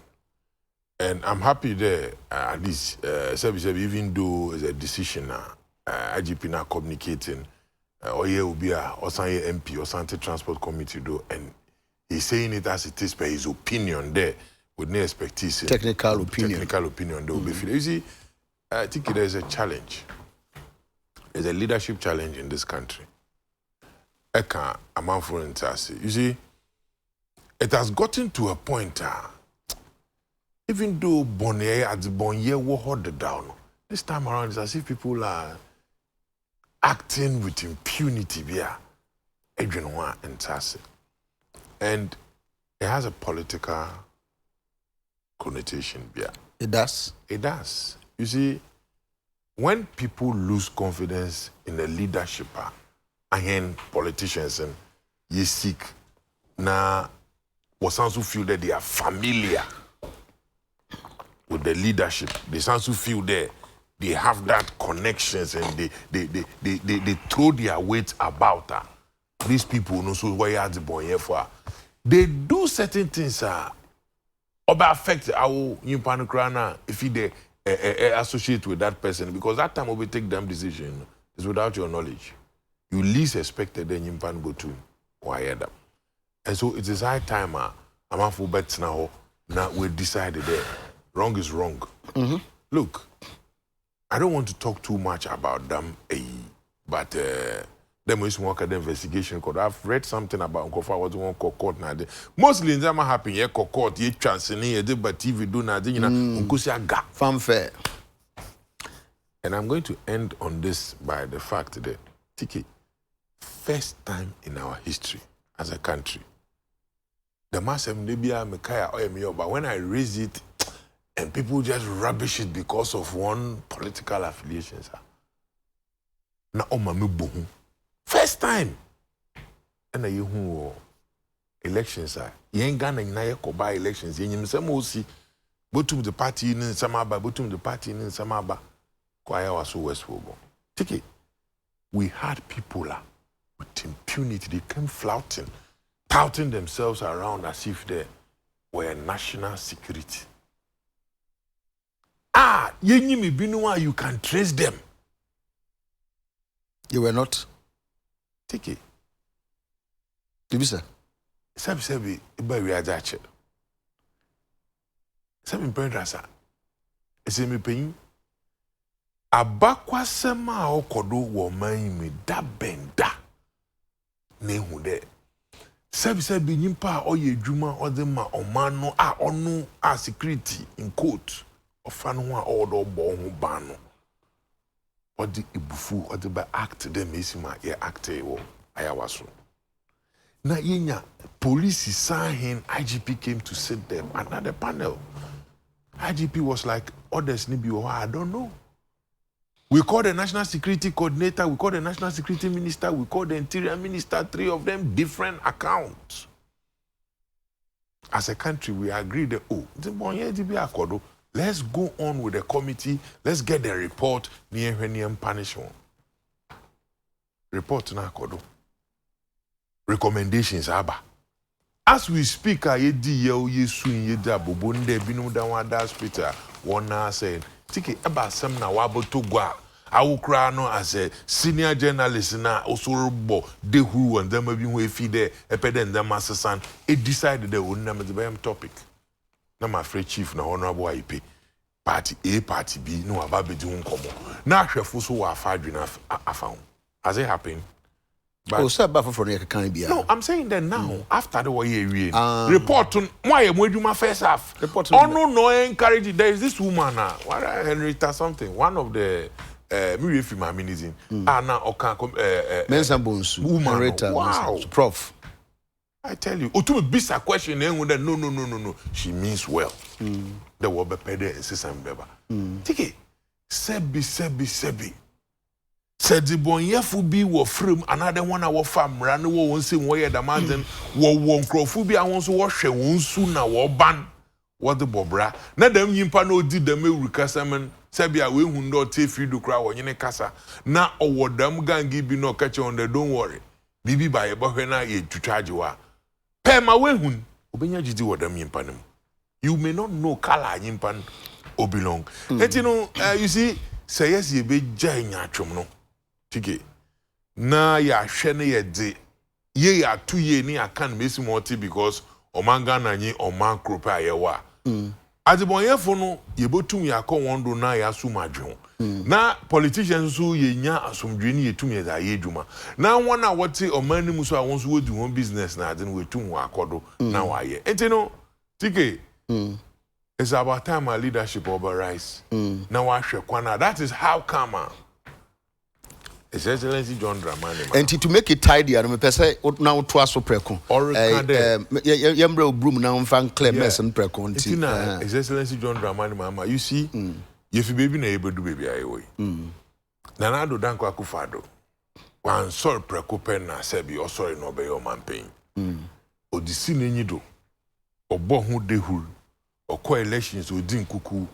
And I'm happy there, at least, even though it's a decision now. IGP now communicating or here will be or some MP or something transport committee do and he's saying it as it is by his opinion there with no expertise technical opinion there will be you see I think there's a challenge, there's a leadership challenge in this country. Eka amanfo ntase you see it has gotten to a point even though Bonnier at the Bonnier will hold it down this time around it's as if people are acting with impunity via Adrian and Tase. And it has a political connotation via. It does? It does. You see, when people lose confidence in the leadership, and politicians and you seek now was also feel that they are familiar with the leadership. They also feel that they have that connections and they throw their weight about her. These people know so why are the boy here for. They do certain things Oba affect our nyimpa krana if he associate with that person, because that time we take them decision is without your knowledge. You least expected the nyimpa go to wire them. And so it is high time I'm for bets now we decided that wrong is wrong. Look, I don't want to talk too much about them, but them is work at the investigation because I've read something about Nkofa was one court now. Mostly in them happen here court ye chance ni ye but TV do na you know unkusia ga fanfare. And I'm going to end on this by the fact that TK, first time in our history as a country, the massive Nebia Mekaya Oyemi, but when I raise it and people just rubbish it because of one political affiliation, sir. Na omami bohu. First time. And you who elections, sir. Yen Ghana na ye koba elections. Yen yimsem osi. Botum the party in Samaba, botum the party in Samaba. Kwaya was so westwogo. Take it. We had people with impunity. They came flouting, touting themselves around as if they were national security. Yenyimi binua, you can trace them. You were not. Take it. Dibisa. Sabi, iba wiajache. Sabi mpendrasa. Ese mi penyi. Abakwa sema okodo wo manimi da benda. Nehu de. Sabi nyimpa oye adwuma ode ma omano onu security in court. Ofano ho a odo bo ho bano. Odi ibufu odi ba act dem esima ye act wo ayawaso. Na yenya police sign IGP came to sit them another panel. IGP was like others ni bi I don't know. We called the National Security Coordinator, we called the National Security Minister, we called the Interior Minister, 3 of them different accounts. As a country, we agreed that, let's go on with the committee, let's get the report, near punishment. Report na kodo. Recommendations aba. As we speak, yedi yesu yedi abobonde binu da wada hospital one saying tiki eba sem na wabo to gwa awukra no as a senior journalist na osorbo de hu and them bi hu efi de epede ndem asesan e decide the wonna me the topic na my free chief na honorable IP party A party B no ababedi hu nkomo na ahwefo so wa afa adwena afa ho. Has it happened? But sir, no, I'm saying that now, after the war, report on why am we my first half? Report on no encourage. There is this woman, Henrietta something, one of the Miriam Aminizin, Anna Oka, Mensa Bonsu, Henrietta, wow, Prof. I tell you, to be a question, no. She means well. The war be paid and Sisam Beba. Take it, Sebi. Said the boy be wo frame another one our farm ran wo won say wo ye da mountain wo nkrofo bi awon so wo hwe won su na wo ban what the bobra na dem nyimpa na odi dem ewurika semen sabia we hu ndo te fidu kra wo nyene kasa na owodam gangi bi no ka che on the don't worry bibi ba ye bohwe na ye twitwaje wa pe ma we hu obenya jidi wodam nyimpa nem you may not know kala nyimpa obelong you see say yes ye be jai nya atwom no tike na ya hwe ne ye de ye ya tu ye ni aka na mesi moti because omanga na nyi oman krope ayewa adibonyefo no ye botum ya ko wondo na ya sumadwo na politicians so ye nya asomdwe ni yetum ye da ye dwuma na wona wote oman ni muso awon so wodi won business na ade no wetum wa akodo na wa ye enti tike it's about time our leadership overrise now wa hwe kwana. That is how come His Excellency John Dramani. And to make it tidy, I'm say now to us preko. Yambre broom now fan clemens and preko. His Excellency John Dramani Mama. You see, if you baby na able do baby away. Nanado danko akufado. Wan sorry preko pen na sebi or sorry no be your man pain. Odisi nenyido. Obo hu dehul. Okwa elections odin kuku.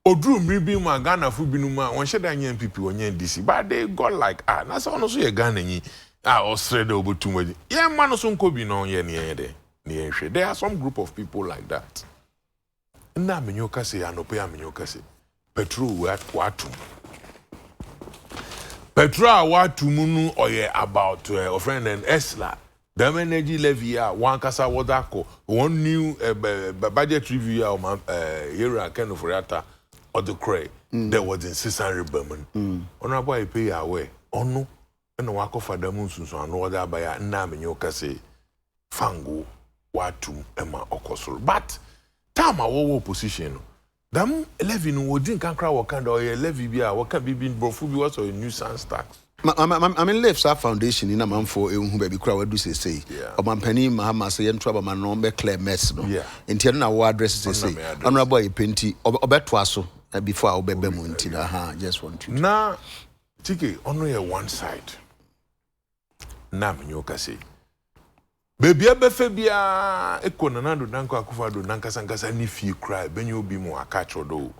Odru mribi ma Ghana fu binuma won sheda nyen pipi wonyen DC but they got like na so no so ye Ghana nyi Australia obotum ye man so nko bi no ye ne ye de ne ye hwe. There are some group of people like that. na menyo kase anope amenyo kase petrol watum petrol watum nu oye about a friend and Esla the energy levy one kasa wodako one new budget review yera kind of rata or the cray there was in 600 Berman honorable I pay away ono and wako for the moon so no other by na menyo kase fango watum ema okosoro but time a wo position dam levy no wodin kankra wakanda or levy bia waka bibi brofu bi was a nuisance tax I mean left our foundation in a man for who baby crowd what do say or man penny mahama say en trouble man no be clear mess no enti na wo address say honorable ipenti obetwaso before obebe mu enti na just want you na tike ono ye one side na menyoka say baby abefe bia ekonanado danko akufado nankasa ni fie cry benyo obi mu akacho do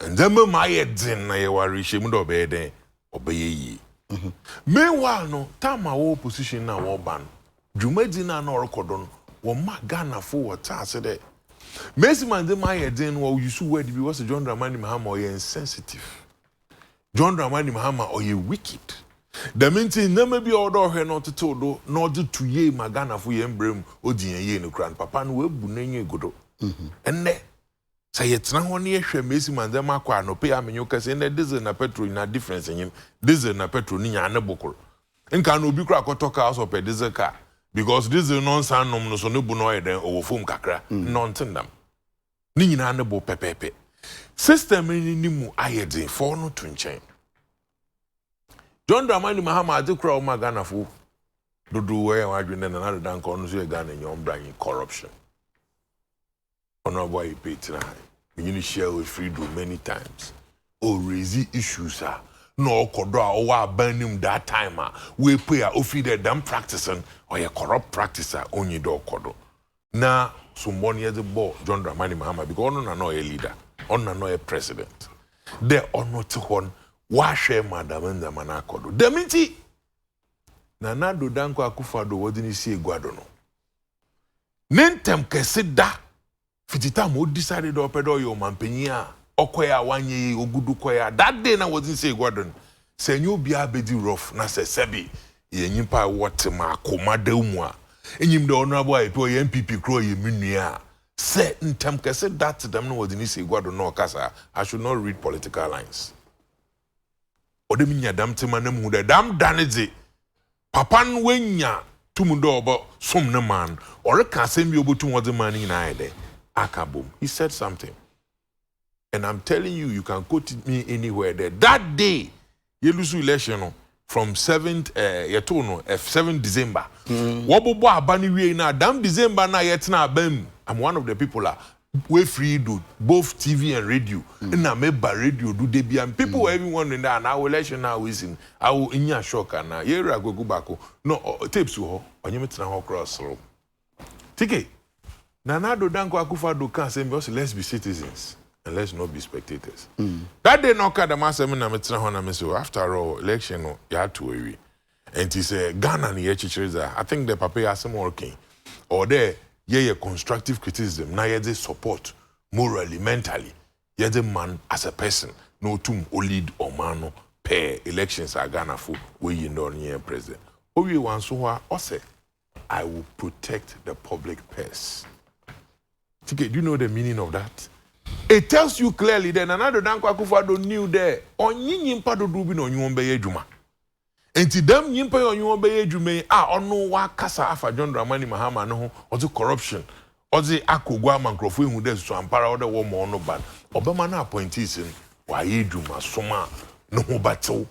ndema ma ye din na ye wari shemu do be den obeye yi meanwhile no tama wo position na wo ban dwumadi na na orokodo no wo ma Ghana fo wata ase de Messi man de ma ye din wo use word bi was John Dramani Mahama or insensitive John Dramani Mahama or you wicked the minti na maybe order he not to do not to ye ma Ghana fo ye mbrem odin ye no kran papa no we bu nanyi godo enne say yetna ho ne hwe Messi man de ma kwa no pay amenyo kase ne diesel na petrol na difference nyim diesel na petrol ni nya ne bokoro nka no obi kra kotoka house of diesel car because diesel non san nom no so ne bu no ye den owofom kakra non tendam ni nyina ne bo pepepe system ni mu ayedin for no to nchen John Dramani Mahama adekura o Ghana fo dodo we wadwene na na dan ko no so ye Ghana nyom bran corruption honorable Peter you share with freedom many times or raise issues no kodo a wa banim that time we pay a ofi the damn practicing or a corrupt practicer only do kodo na someone here the ball John Dramani Mahama because no na a leader on na a president there on not one wa share madam nzamana kodo deminti na do danko akufado wodini si egwado no nentem kese da fitita mo decided to opedo yo mampanyia okoya wanye ogudu koya that day na wodini si egwado no senyo bia bedi rough na se sebi ye nyimpa what ma komada mu a enyim de honorable ipo ye MPP kro ye menua se ntem kese that them no wodini si egwado no kasa I should not read political lines odeminya dam tema na mu de dam daneze papa no wenya tumudo obo som ne man or ka asem bi obotu wode man nyina ide akabom he said something and I'm telling you you can quote me anywhere there that day you lose election no from 7th yeto no 7 December wobobo abani wie na dam December na yetna abam I'm one of the people we free do both TV and radio na meba radio do de bia people were even wondering that now election now is in I will inya shock na yera gogu bako no tapes ho onye metina ho cross room tike na do danko akufado kan say let's be citizens and let's not be spectators that day no kada masem na metina ho na me so after all election no ya to we and he say Ghana na ye chichiriza I think the papa asem working or there ye constructive criticism na ye support morally mentally ye man as a person no tum o lead or man per elections are Ghana for we you know near president owie wan so ho o say I will protect the public purse. Do you know the meaning of that? It tells you clearly that another Danko Akufo-Addo knew there onyi nyimpa dodo bi na onyi be adwuma enti dem nyimpa onyi be adwuma ono wa kasa afa John Dramani Mahama no ho ozi corruption ozi akogwa mankrofo ehu de so ampara ode wo mo no ban obama na appointees wa ye adwuma soma no ho batew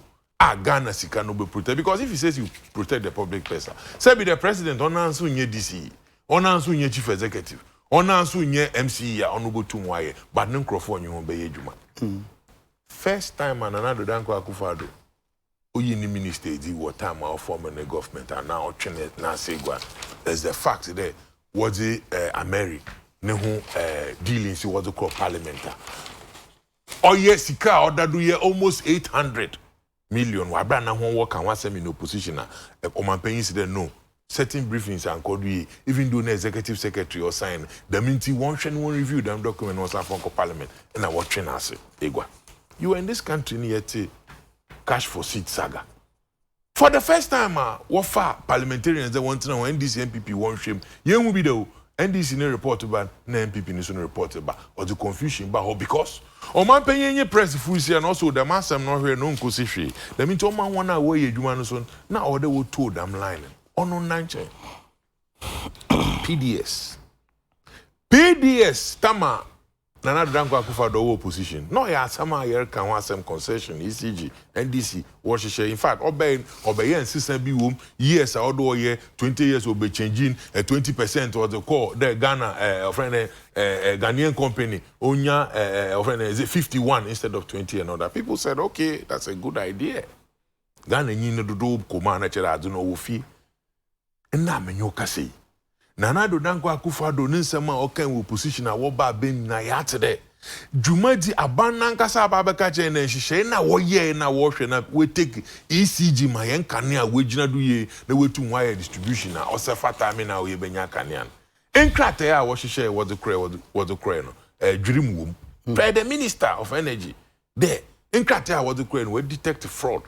Ghana sika no be protect because if he says you protect the public purse say be the president onanso nye DC onanso nye chief executive onanso nye MC ya ono go tum waye but no nkrofo onyi ho be adwuma first time another Danko Akufo-Addo oyi ni minister di what time our former government and now twene na segwa there's the fact that was the Ameri ne ho dealings was the parliament oh yes sika order do ye almost 800 million wa bra na ho work and wasem in opposition o man pay incident no certain briefings and code even though the executive secretary or sign the minty one review them document was from parliament and I watching us egwa. You were in this country near cash for seat saga. For the first time, what far parliamentarians they want to know NDC MPP won't shame. You will be the NDC no report about MPP no report about or the confusion about because man paying press full and also the master not here no nkosi. Let me tell man one away you man so now order will told them line on nanche. PDS tama Nana Dankwa Akufo-Addo opposition. No ya sama yer kan wa some concession ECG NDC worship. In fact, obey and system be wom years odo year 20 years will be changing 20% of the core the Ghana friend Ghanaian company onya friend is it 51 instead of 20 and other people said okay that's a good idea. Ghana nyine do koma na chere adu no wo fi. Na menyo kase. Nana Dankwa Akufo-Addo ninsema okan opposition a wo ba ben na ya tede Jumadi abanan kasa ababeka che na hihye na wo ye na wo hwe na we take ECG ma yen kane a we gina do ye na we tu wire distribution na osefata me na we benya kane an enkrate a wo hihye wo the cray no dwirim wom the minister of energy there enkrate a wo the cray no we detect fraud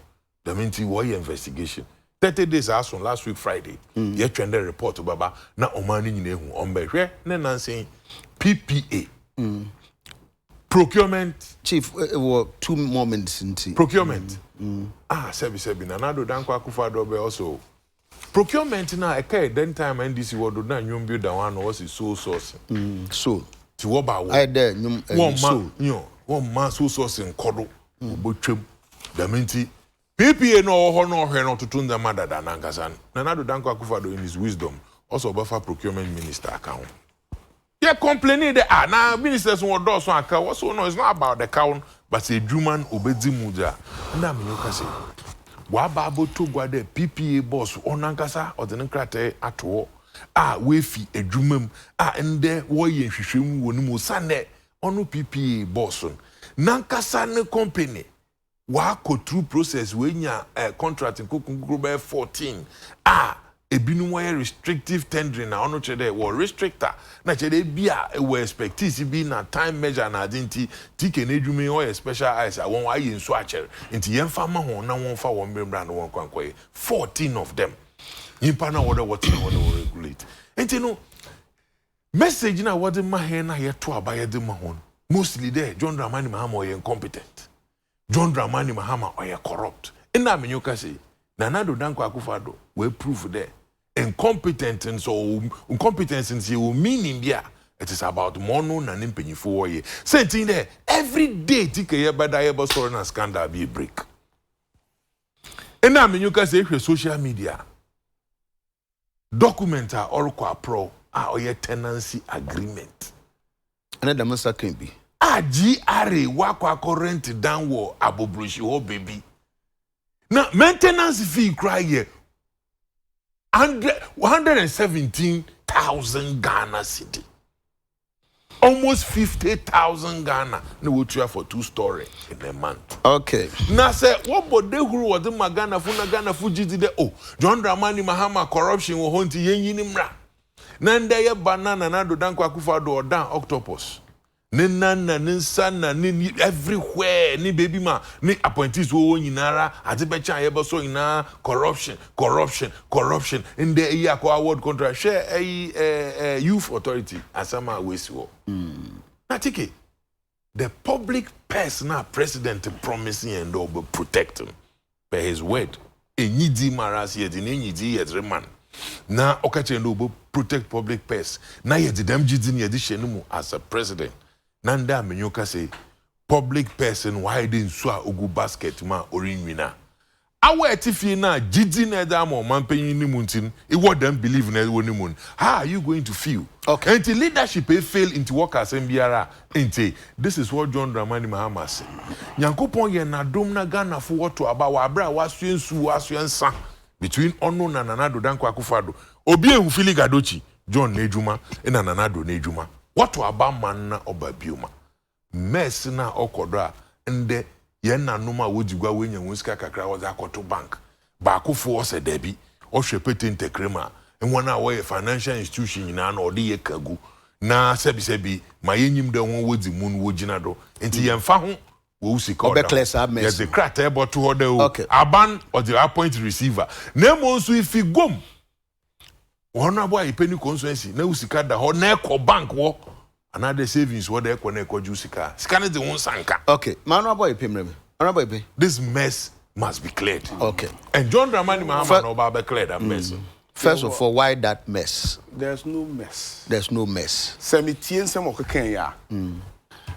that means wo ye investigation 30 days as on last week Friday. You trend the report baba na omani nyine hu ombehwe ne nansen PPA. Procurement chief 2 more minutes into procurement. Sebi Nana Dankwa Akufo-Addo be also procurement na eka den time NDC wodo na nyum build that one was sole source. So ti wo ba wo. I there nyum so one man sole source nkodo obotwem da menti PPA no hwe no tutun the mother than Nankasan. Nana Dankwa Akufo-Addo in his wisdom also buffer procurement minister account. Yeah, complaining that now ministers won't do so account. So no, it's not about the account, but a Juman obedi muja. Na me yoka say. Wa babo to gwa de PPA boss onankasa or the nkrate ato. We fi edwumam. Ende wo ye hwehwem woni mu sane ono PPA boss. Nankasa ne company. Wa go through process we nya contract nkukugro 14 ebinu wire restrictive tendering na ono chede wo restrictor na chede bia we expertise bi na time measure na adinti tike na edwumi o special eyes won wa ye nso acher nti yemfa ma ho na won fa won membra na won kwankwaye 14 of them yimpa na wode what na wode regulate nti no message na wode ma he na ye to abaye de ma ho mostly there John Dramani Mahama o incompetent John Dramani Mahama or corrupt. Ina menyoka say Nana Dankwa Akufo-Addo we prove there incompetence in you meaning there it is about mono na nimpanyifo ye saying there every day tike ye bada ye story na scandal be break. Ina menyoka say social media document or pro or tenancy agreement. Another master can be GRA wakwa rent down wo abobrushi ho baby. Now maintenance fee cry here 117,000 Ghana cedi. Almost 50,000 Ghana. No we try for 2-story in a month. Okay. Now say what but they who was the Ghana Fuji de John Dramani Mahama corruption wo honti yen nimra. Nanda ye banana na Dankwa Akufo-Addo or down octopus. Nana ninsana ni everywhere ni baby ma ni appointees wo nyinara adebecha yebo so ina corruption in the Iyako award contract share youth authority asama wesiwo natike the public person president promising and will protect him by his word enyidi marasi yedi enyidi yedre man na okache ndo protect public purse na yedi dem jidi ni yedi shenumu as a president. Nanda menyoka say public person why didn't swa ogu basket ma orinwina. Awe etifi na jidi na da mo manpenyin ni muntin e what them believe na woni mun. How are you going to feel? Okay. Until leadership fail into workers MBR ente this is what John Dramani Mahama say. Nyankopon ye na dom na Ghana fo woto aba wa bra wasuensa between Ono na Nana Dankwa Akufo-Addo. Obi ehu fili gadochi John Nejuma e na Nana Nejuma. What to about man na obabiuma? Mess na okodra nde yen na numa wojigwa wenya wonska kakra was akoto bank. Ba akufo ose debi o hwepete ntekrema and one hour financial institution in an or the kagu. Na sebi my enyim de won wodi mun wo gina do. Enti yemfa ho wo si call. Yes, the crater but to order aban or the appoint receiver. Name also if you gum. One boy penny constituency na usika da ho na ekọ bank wo. Another savings what they connect with Jusika. Scan the one sanka. Okay, man, boy, pay. This mess must be cleared. Okay. And John Dramani Mahama no Baba cleared that mess. First of all, why that mess? There's no mess. There's no mess. Semitien some of Kenya.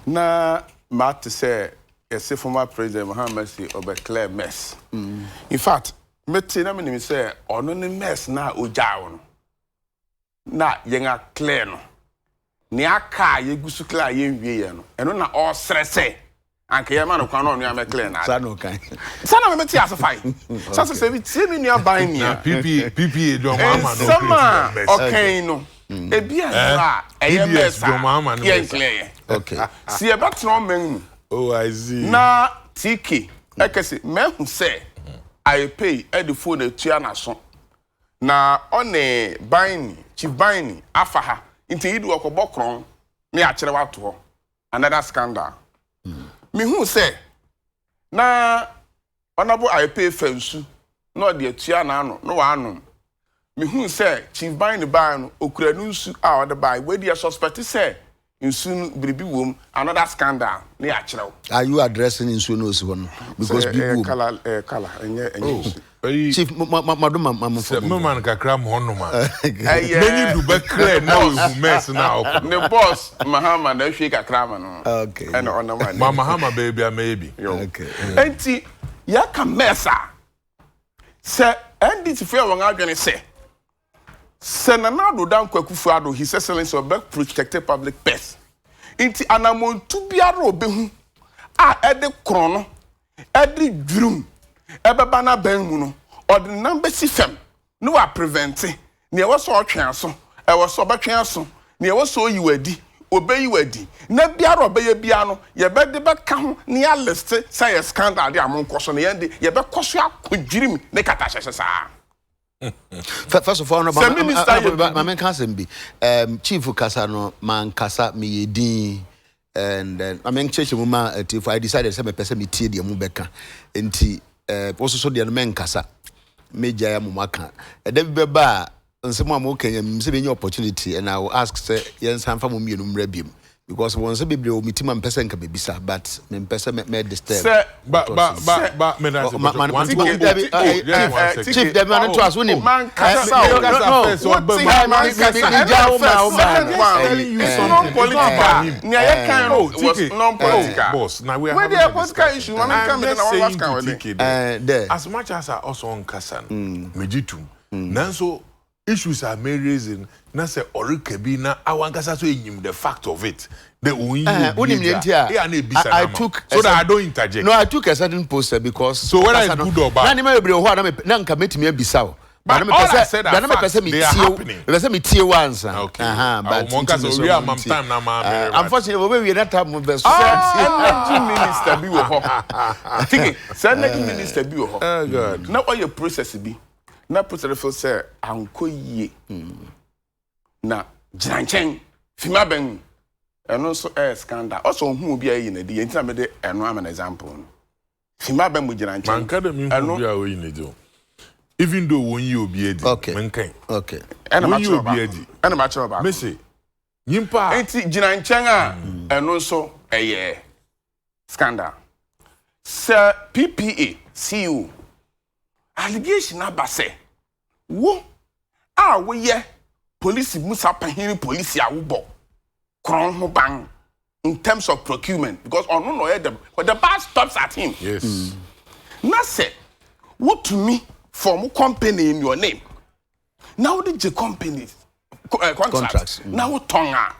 Na Matt say a former president Muhammad say over clear mess. In fact, metina me say ono ni mess na ojawo. Na yenga clear no. Ni aka ye gusu clear ye nwie ye no. Eno na all stress anke ye ma no kwan no me clear na. Sa no kan. Sa na me tie asafai. Sa se bi tie me nua ban ni. PP John Mahama no. Sama okay no. Ebi a eye mess John Mahama no. Ye clear. Okay. Si e betro men. Oh, I see. Na TK ekese me hu say I pay e the phone etua na so. Na on e ban chief ban afaha nti yidu okobo kron me a kire wato another scandal. Me hu say na honorable I pay fensu no de etua na ano no wa ano. Me hu say chief ban no okura nu nsu a o de bai we dey suspect say nsu biribi wom another scandal na ya kire. Are you addressing nsu no si one because people kala enye Chief maduma man kakra mo no ma. Many do be clear now we mess now. The boss Mahama na hwe kakra ma no. Okay. And on the man. Mahama baby maybe. Okay. Enti ya ka messa. Se NDT fe won adwene se na do dan kwakufu ado his excellency of back protected public purse. Enti anamontu biara obehu a ede krono ede dwurum ebeba na ban mu no ode number system no wa prevent ne e so otwen so e wo so betwen so ne e wo so yiwadi obeyiwadi na biara obeye bia no ye be de be ka ho ne ya list say scandal de amonkoso ne ye de ye be koso akodwirim ne kata hyehye saa. First of all, my cousin be Chief Kasano man kasa me yedin and I mean church mama if I decided say me person me tie de mu beka enti also so de men kasa meja ya mu maka e da bi ba nsemo am okanya me say be opportunity and I will ask say yens hanfa mu mienu mra biem because once be bre o mitima person ka be bisa but me person me disturb but me na Chief the man to us win him man kasa boss now we are as much as I also on kasa mejitum nanso issues are may raising na say orikebi na awankasa so enyim the fact of it the I took so that I don't interject. No, I took a certain poster because so whether it's good or bad na me bre ho na nka metimi abisa but all I said are facts, they are happening. Let's say me tier once but time na unfortunately we not have best energy minister bi wo ho tiki energy minister bi wo ho oh god na all your process bi na process for say anko yie na giranchen fima ben eno so scandal also hu obi ayi na di yentina me de eno am an example fima ben mu giranchen man kada mi hu obi ayi na di even though won yi obi edi menkan okay ena ma obi edi ena ma chiro ba me say nyimpa enti giranchen a eno so scandal sir PPA CEO allegation abase wo a wo ye police musa pahini police a wo bo kron ho ban in terms of procurement because on no the bar stops at him. Yes. Na say what to me from company in your name. Now the companies contracts. Now tonga.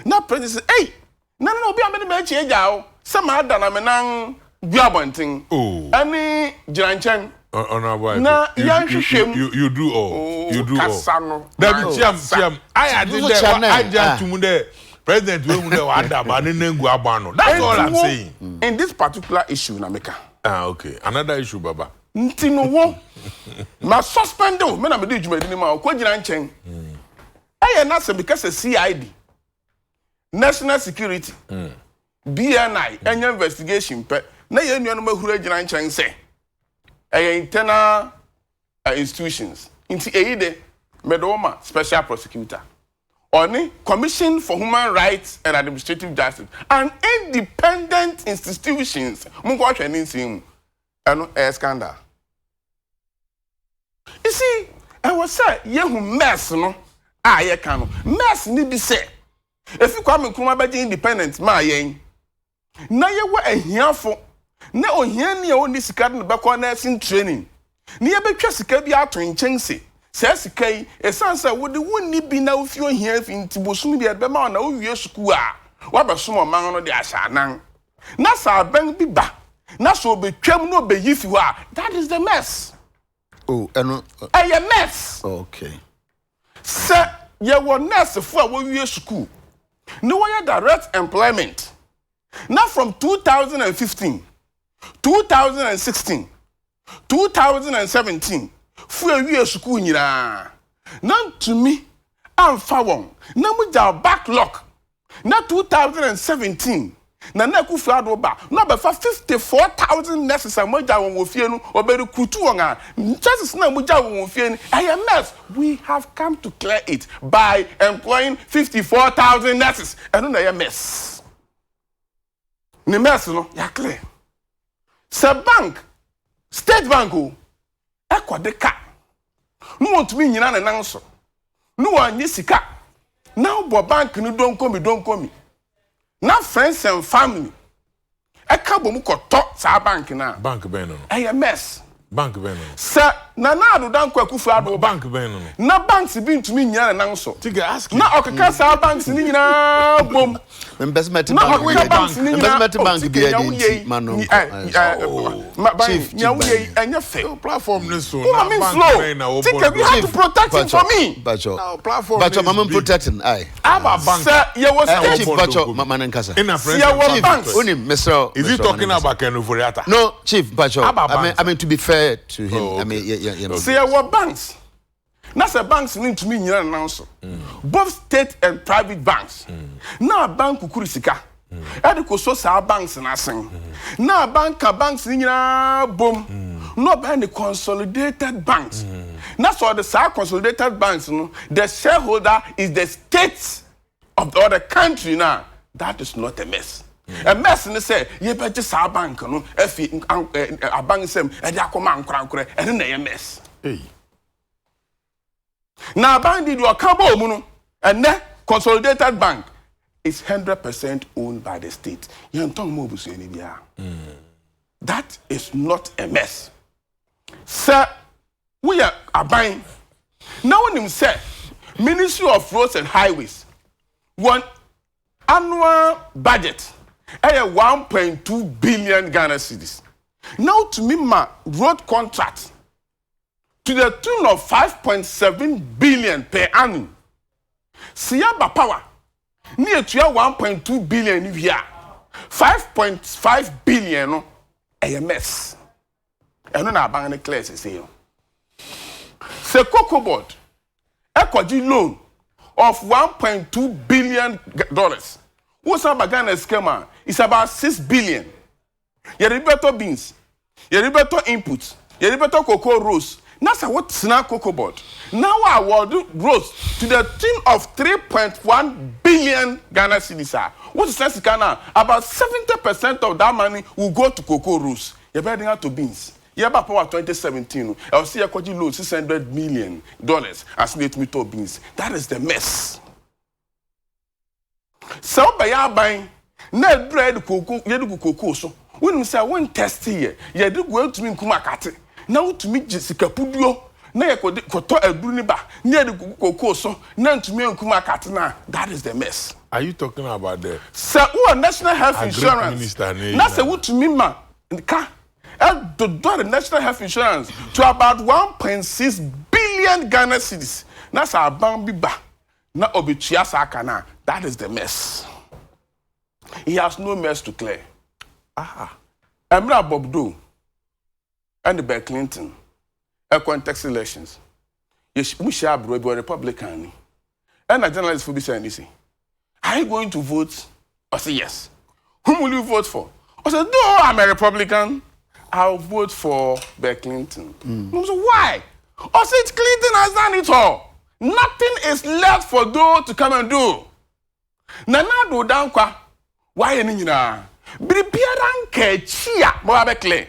Now president hey no obi am be che eja o some ada na me nan guabontin. Oh. Ani giranchen na you do all you do all that chiam I did that I just to the president we mu there ada ba ne nengu abano that's all I'm saying in this particular issue na meka okay another issue baba nti no wo ma suspend o me na me di dwuma di ma ko gina nchen aye na se because CID National Security BNI enya investigation pe na ye nua no mahura gina nchen se internal institutions nti eyide medoma special prosecutor Oni Commission for Human Rights and Administrative Justice and independent institutions mungo hwani nsim eno scandal. You see, I was say yehu mess no ye kan no mess ni bi say if you come Nkrumah be independent ma yen na ye wo ahiafo na ohia ne oni sika no be ko na sin training ne ye betwa sika bi ato nchense sesi kai esansa wode wonni bi na ofio hia finti bosum bi be ma na owie suku a wa be som man no de ahyanan na sa ban bi ba na so betwam no be yifi ho a that is the mess. Oh, and a mess. Okay. Sir, you were nurse for a year school. No one direct employment. Now from 2015, 2016, 2017, for a year school. Now to me, I'm found. Now we have backlog. Now 2017. Na kufu adoba no be fa 54,000 nurses amoja won wofie no oberu kutu won a chances na amoja won wofie ni IMS we have come to clear it by employing 54,000 nurses and no mess ni mess no ya clear se bank state bank o ekodeka no want me nyina na nan so no wan sika now bo bank ni don komi na friends and family eka bomu koto sa bank na bank ben no AMS bank ben no sa na adu dan kwakufu adu bank ben no na banks bi ntumi nyina na nso tige ask na okaka sa banks ni nyina bom investment bank bi edi mano chief anya fe platform ni so na bank ben na tige we have to protect him for me bacho mama protecting ai aba bank sa ye was chief bacho mama nkasa in a friend banks oni Mr. is he talking about Kenuforiata? No, chief bacho I mean to be fair to him. I mean yeah. See our banks. Now say banks need to mean you now so. Both state and private banks. Now bank kukuri sika. Ediko so sa banks na sen. Now banks ni boom. No by the consolidated banks. Now so the sa consolidated banks no the shareholder is the state of the other country now. That is not a mess. A mess ni say ye beje sa bank no efi abank sem e dia akoma ankorankore ene na ye mess na bank did your kabo mu no and consolidated bank is 100% owned by the state ye nton mo busu eni bia that is not a mess sir we are abank now when him say Ministry of Roads and Highways one annual budget 1.2 billion Ghana cedis. Now to me, my road contract to the tune of 5.7 billion per annum. Siaba power near to 1.2 billion here. 5.5 billion no AMS. And no na bang the class say. Se Cocoa Board equity loan of $1.2 billion. What's about Ghana's schema? It's about 6 billion. You better beans, you better inputs, you better cocoa roast. That's what snack cocoa board. Now I will do roast to the tune of 3.1 billion Ghana cedis. What is sense Ghana? About 70% of that money will go to cocoa roast. You better out to beans. You have power 2017. I'll see a quadri loan $600 million as net meter beans. That is the mess. So by your buying, net bread cocoa, you do cocoa so. When you say one test here, you do go to me Kumakati. Now to meet Jessica Pudio, na koto eduniba, near the cocoa so, none to me Kumakati na. That is the mess. Are you talking about the National Health Insurance? That's a what to me ma. The National Health Insurance to about 1.6 billion Ghana cedis. That's our bambi ba. Na obichia sakana. That is the mess. He has no mess to clear. Emra Bobdo. and Bill Clinton a context elections. Yes, Musha Bro be Republican. And a journalist will be saying this. Are you going to vote? I say yes. Whom will you vote for? I said, no, I'm a Republican. I'll vote for Bill Clinton. I said, why? I said, Clinton has done it all. Nothing is left for those to come and do. Nana do dankwa. Why any na? Bibiara nke chia mo abekle.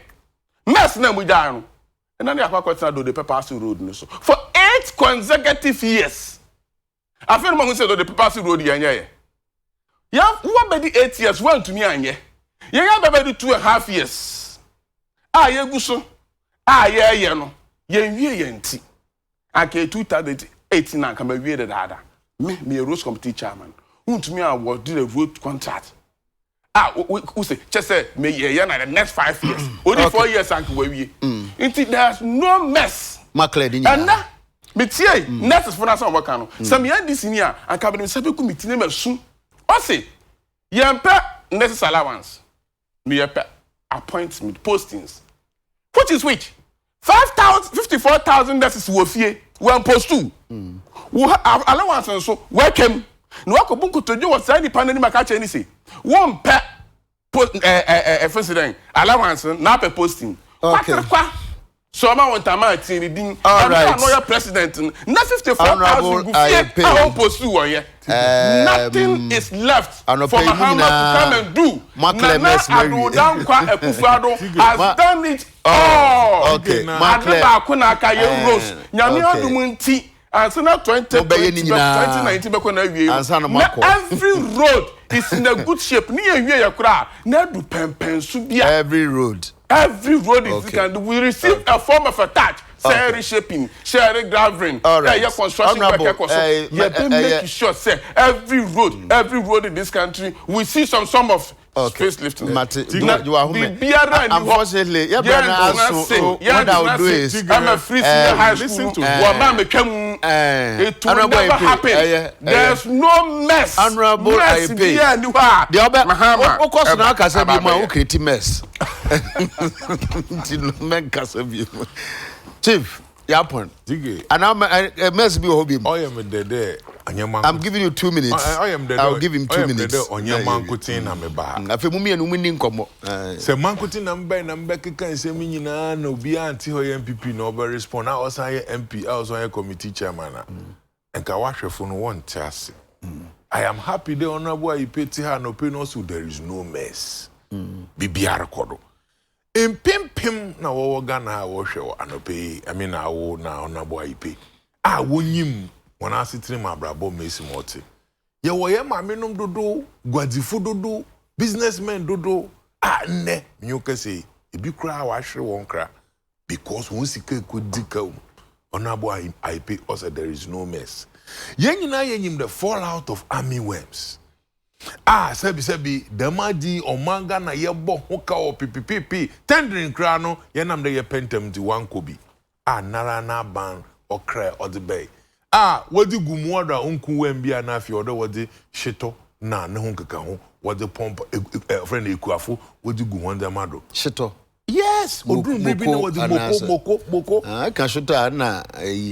Mess na mu dan. And then the Aqua do the Papasu Road. For 8 consecutive years. I feel man say do the Papasu Road yanye. Ya what be the 8 years went to me anye. Ya be 2.5 years. Ye guso. Ye no. Ye wie nti. Ake 2018 na kama wie de dada. Me a Rose Committee chairman. To me award did a vote contract. We say just say me the next 5 years. Only 4 years and we. There's no mess. And now me tie next is for us on work no. Some year this year and cabinet say ku meeting me soon. O say yempa next allowance. Me yempa appointment postings. Which 54,000 that is wo fie. We post 2. Allowance and so welcome. No akobunku tojo was say the panel makacha any say. One per post president allowance na per posting. Okay. So ma want am ati reading. All right. No president na 54,000 go fear I post you here. Nothing is left for Mahama to come and do. Nana Adodankwa Akufo-Addo has done it all. Okay. Adeba Akuna Akaye Rose. Nyame odum nti and so now 2019 every road is in a good shape. Every road. Every road is okay. We receive a form of a touch. Say reshaping, share gravering, construction make sure say every road in this country we see some of space lifting. You are unfortunately, what I will do is I'm a free senior high school. It will never happen. There's no mess. Honorable IAP. The other Mahama. Of course, now can say be my creative mess. Chief, Yapon. And I'm mess be hobby. I am there. I'm giving you 2 minutes. I'll give him 2 minutes. On your mankutin na meba. Na fe mumi enu winning komo. Se mankutin na mba keka se mi nyina na obi anti ho MPP na oba respond na osan MP osan committee chairman na. Enka wahwefo no won tiase. I am happy the honorable IPT ha no pay no so there is no mess. Bibiara kodo. Impim na wo Ghana ha wo hwe anope I mean na wo na honorable IP. Wonyim wana asitiri ma brabo mesi mote. Ye wo ye ma menom dodo, gwadifo dodo, businessmen dodo. Ne nyoka say ebi kra wa hwe won kra because won sika kodika honorable IP also there is no mess. Ye nyina ye nyim the fallout of army worms. Sebi demadi omanga na yebo hoka o pipipipi tendering kra no ye nam de ye pentem di wan kobi nara na ban okra odebay wodi gumuoda onku wembia na afi odo wodi shito na ne ho keka ho wodi pomp friend ekuafo wodi gu wonda mado Shito. Yes, odun bibi na wodi moko Ka shito na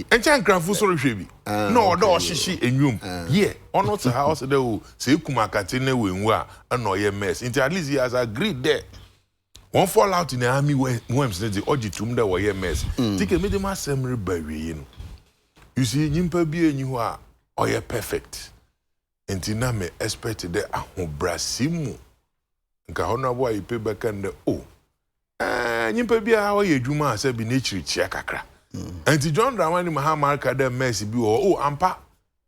encha nkranfo so rehwe bi no odo ohyeshi enwum yeah ono to house de o se ekumakate na wenwu a na oye mess into at least he has agreed there. One fall out in the army worms the ojitum de oye mess tike me de ma semre bawie no you see nyimpa bi enyu a oye perfect enti na me expect de ahobrasimu nka honorable ipe bekande nyimpa bi a oye adwuma asa bi nature chia kakra enti John Dramani Mahama ka de mess bi ampa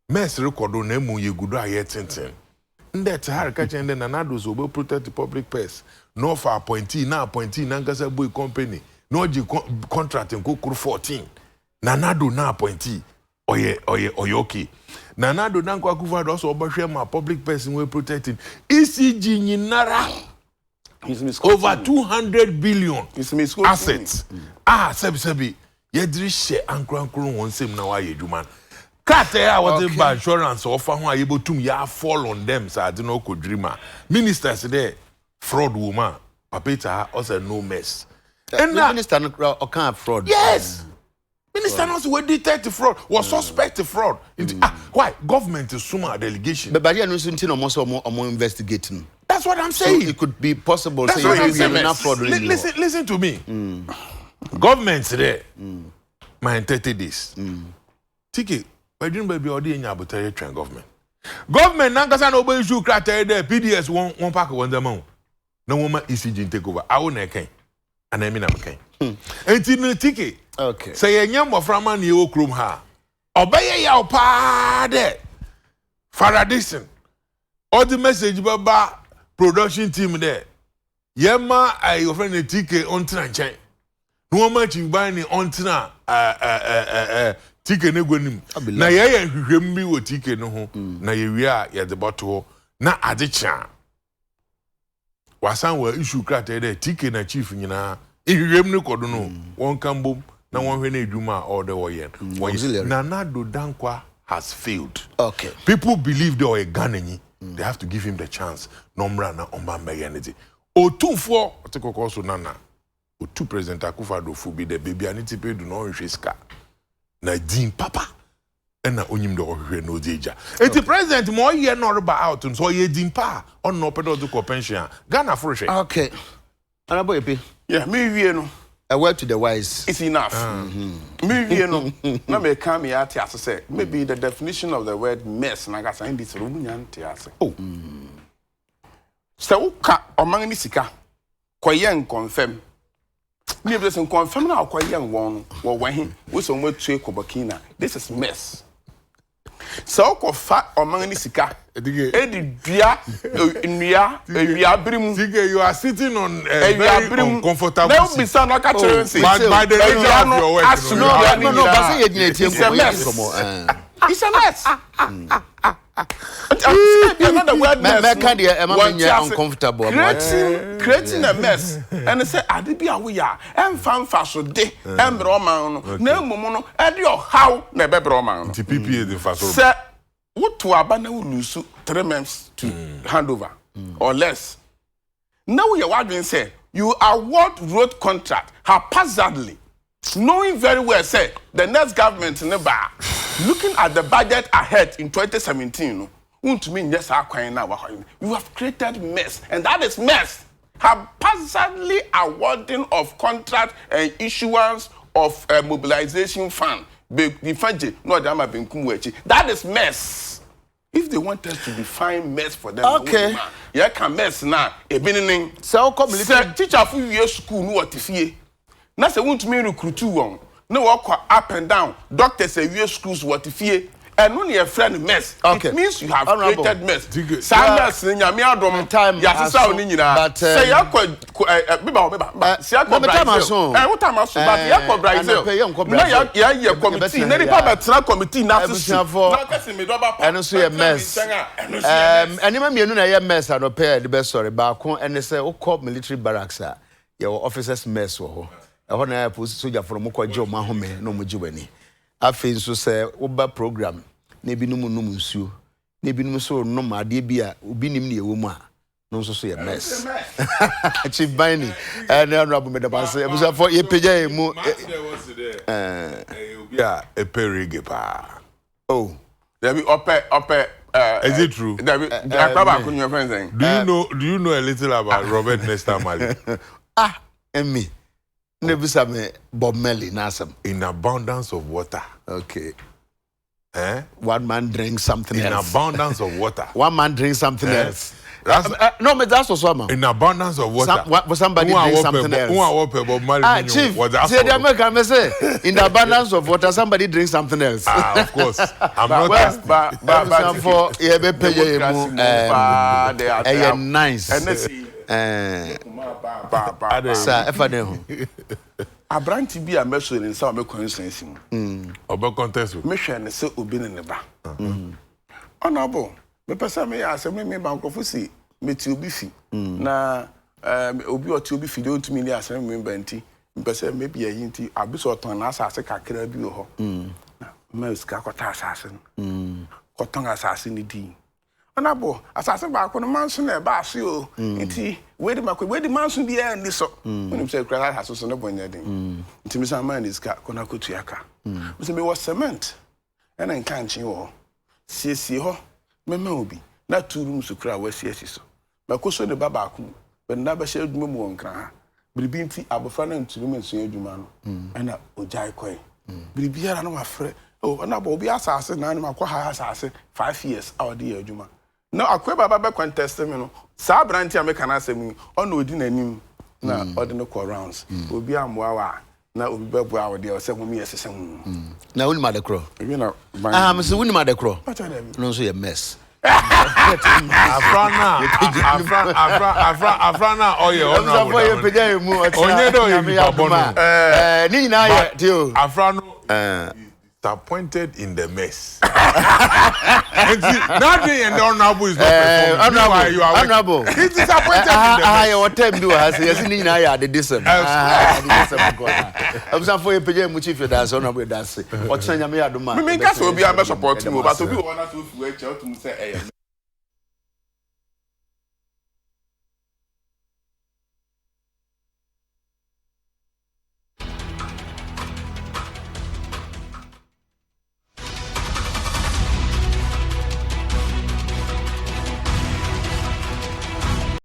mess record na emu yegudo aye tenten ndet har ka chende na nado so be protect the public purse no for appointee na nkasa boy company no ji contract nkokuru 14 na nado na appointee oye okay na nado na Akufo-Addo so obahwe ma public person we protecting ECG nyinara over 200 billion assets sebi yediri she ankrankru wonsem na wa yedwuma kate what the insurance offer ho ayebotum ya fall on them so ade no kodwirima ministers there fraud woman papeta also no mess And minister or can't fraud. yes. Minister also we detect fraud, was suspect fraud. Why? Government is sumo delegation. But you know something almost investigating. That's what I'm So saying. it could be possible. That's Say what I'm you saying. enough fraud. Listen to me. Government there. My 30 days. Tiki, I didn't baby or the Nyabutari train government. Government Nankasa no issue criteria there. PDS one pack one the no woman ECG take over. I won't can. And I mean I'm can. And Tiki. Okay. Say a young Moframa ni okrum ha. Obey ya pa there. Faradison. All the message baba production team there. Yema your friend the TK on train. No much you buy ni on tina TK ne gwanim. Na ye hwehwem bi wo TK no ho. Na ye wi a ye de boto na adecha. Wasan wa issue krata there TK na chief nyina. Hwehwem ne kodo no. Won kambom na won hwe na edwuma all the way. Nana Do Dankwa has failed. Okay. People believe they are a Ghanaian. They have to give him the chance. Nomra na omba yanity. Otunfo otekoko so nana. Otu President Akufo-Addo be the baby anitipe do no hweska. Na din papa. Ena onyim de ohwe no deja. Enti president mo ye no reba out so ye din pa on no pedo to pension. Ghana for hwe. Okay. Honorable Epi. Yeah, me wie no. A word to the wise. It's enough. Me wie no. Na me come here to say maybe the definition of the word mess na ga say this room nyante ase. Oh. So ka oman ni sika koyen confirm. Me be say confirm na koyen won wo wahin we so mo tue kobakina. This is mess. So ko fa oman ni sika edi dua nnua birimu. You are sitting on a very uncomfortable now seat. be sound like a currency. By the nature of your work. No, but say it's a mess. It's a mess. Another word mess. Uncomfortable. Creating a mess. And they say, I did be a we are. And fan fashion day. And Roman. No mono. And your how never Roman. TPP the fashion. Sir, what to abandon will lose 3 months to hand over or less. Now your wagon say you award road contract haphazardly, knowing very well say the next government never looking at the budget ahead in 2017. Won't mean yes, you have created mess, and that is mess. Haphazardly awarding of contract and issuance of mobilization fund. That is mess. If they want us to define mess for them, okay. Yeah, can mess now. So come teacher for your school no what if na say want me recruit one. No walk up and down. Doctors say your schools what if and only a friend mess. Okay. It means you have created mess. Sanders nyame adom time yasisa oni nyina. But say yakọ say yakọ Brazil. What time aso but yakọ Brazil. Na ya committee. Na nipa betra committee na so. Na person me doba pa. And so a mess. Anima mienu na ye mess and repair the best story ba ko and say o call military barracks a your officers mess wo ho. E ho na police soldier from mo kwaje o ma home no mo jiwani. Afi nso say oba program na ebinom num nsuo na ebinom so num ade bia obi nim na ewo mu a no so ye mess. Chief Bini and honorable medabase ebusa for ye peja mu yeah a perige pa. Oh there be up is it true? There be Akbaba kun your friend saying. Do you know a little about Robert Nesta Mali? And me nebusa me Bob Melly nasam In abundance of water. okay. One man drinks something else. In abundance of water. One man drinks something else. No, but that's also man. In abundance of water. Somebody drinks something else. Chief, say the American say in the abundance of water, somebody drinks something else. Of course. I'm not but for nice. Sir, Abranti bi a meso ni sa o me consensus mu. Oba contest. Me hwe ne se obi ne ba. Honorable, me pesa me asem me bankofo si me ti obi fi. Na obi o ti obi fi de ontumi ni asem me banti. Me pesa me bi ayi nti abiso oton na asase kakra bi ho. Na me ska kwata asase no. Koton asase ni din. Honorable, asase ba ko no manso na ba ase o. Nti we di manso bi e ni so. When say cry ha so no bonya den. Nti me say man is ka kona kotu aka. Me say me was cement. And I can't you see ho. Me obi. Na 2 rooms kura wa siesi so. Ba ko so ne baba ku. Be na ba she adwuma mu wonkran ha. Biribi nti abofra na nturu me nso adwuma no. Na ojai koi. Biribi ara na wafre. Oh, na ba obi asase na na makwa ha asase 5 years awde adwuma. No, akwe baba be contest me no. Sa branch America na asem on odi nanim na odi no call rounds. Obi amwa wa na obi be bua awde o se hu me yesese hu. Na woni ma de kro. Ebi na Me se woni ma de kro. No so ye mess. Afrana oye ona wo. Ye peja emu o ti. Onye do ye babono. Ni na ye ti o. Afrano disappointed in the mess. Nothing and the honorable is not performing. You are honorable. He's disappointed in the mess. What time do I say? Yes, ni na ya the disem. I'm sorry for you pay mu chief dance honorable dance. What say nyame adoma. Me ka so obi am support me, but obi wona so fu e che o tum say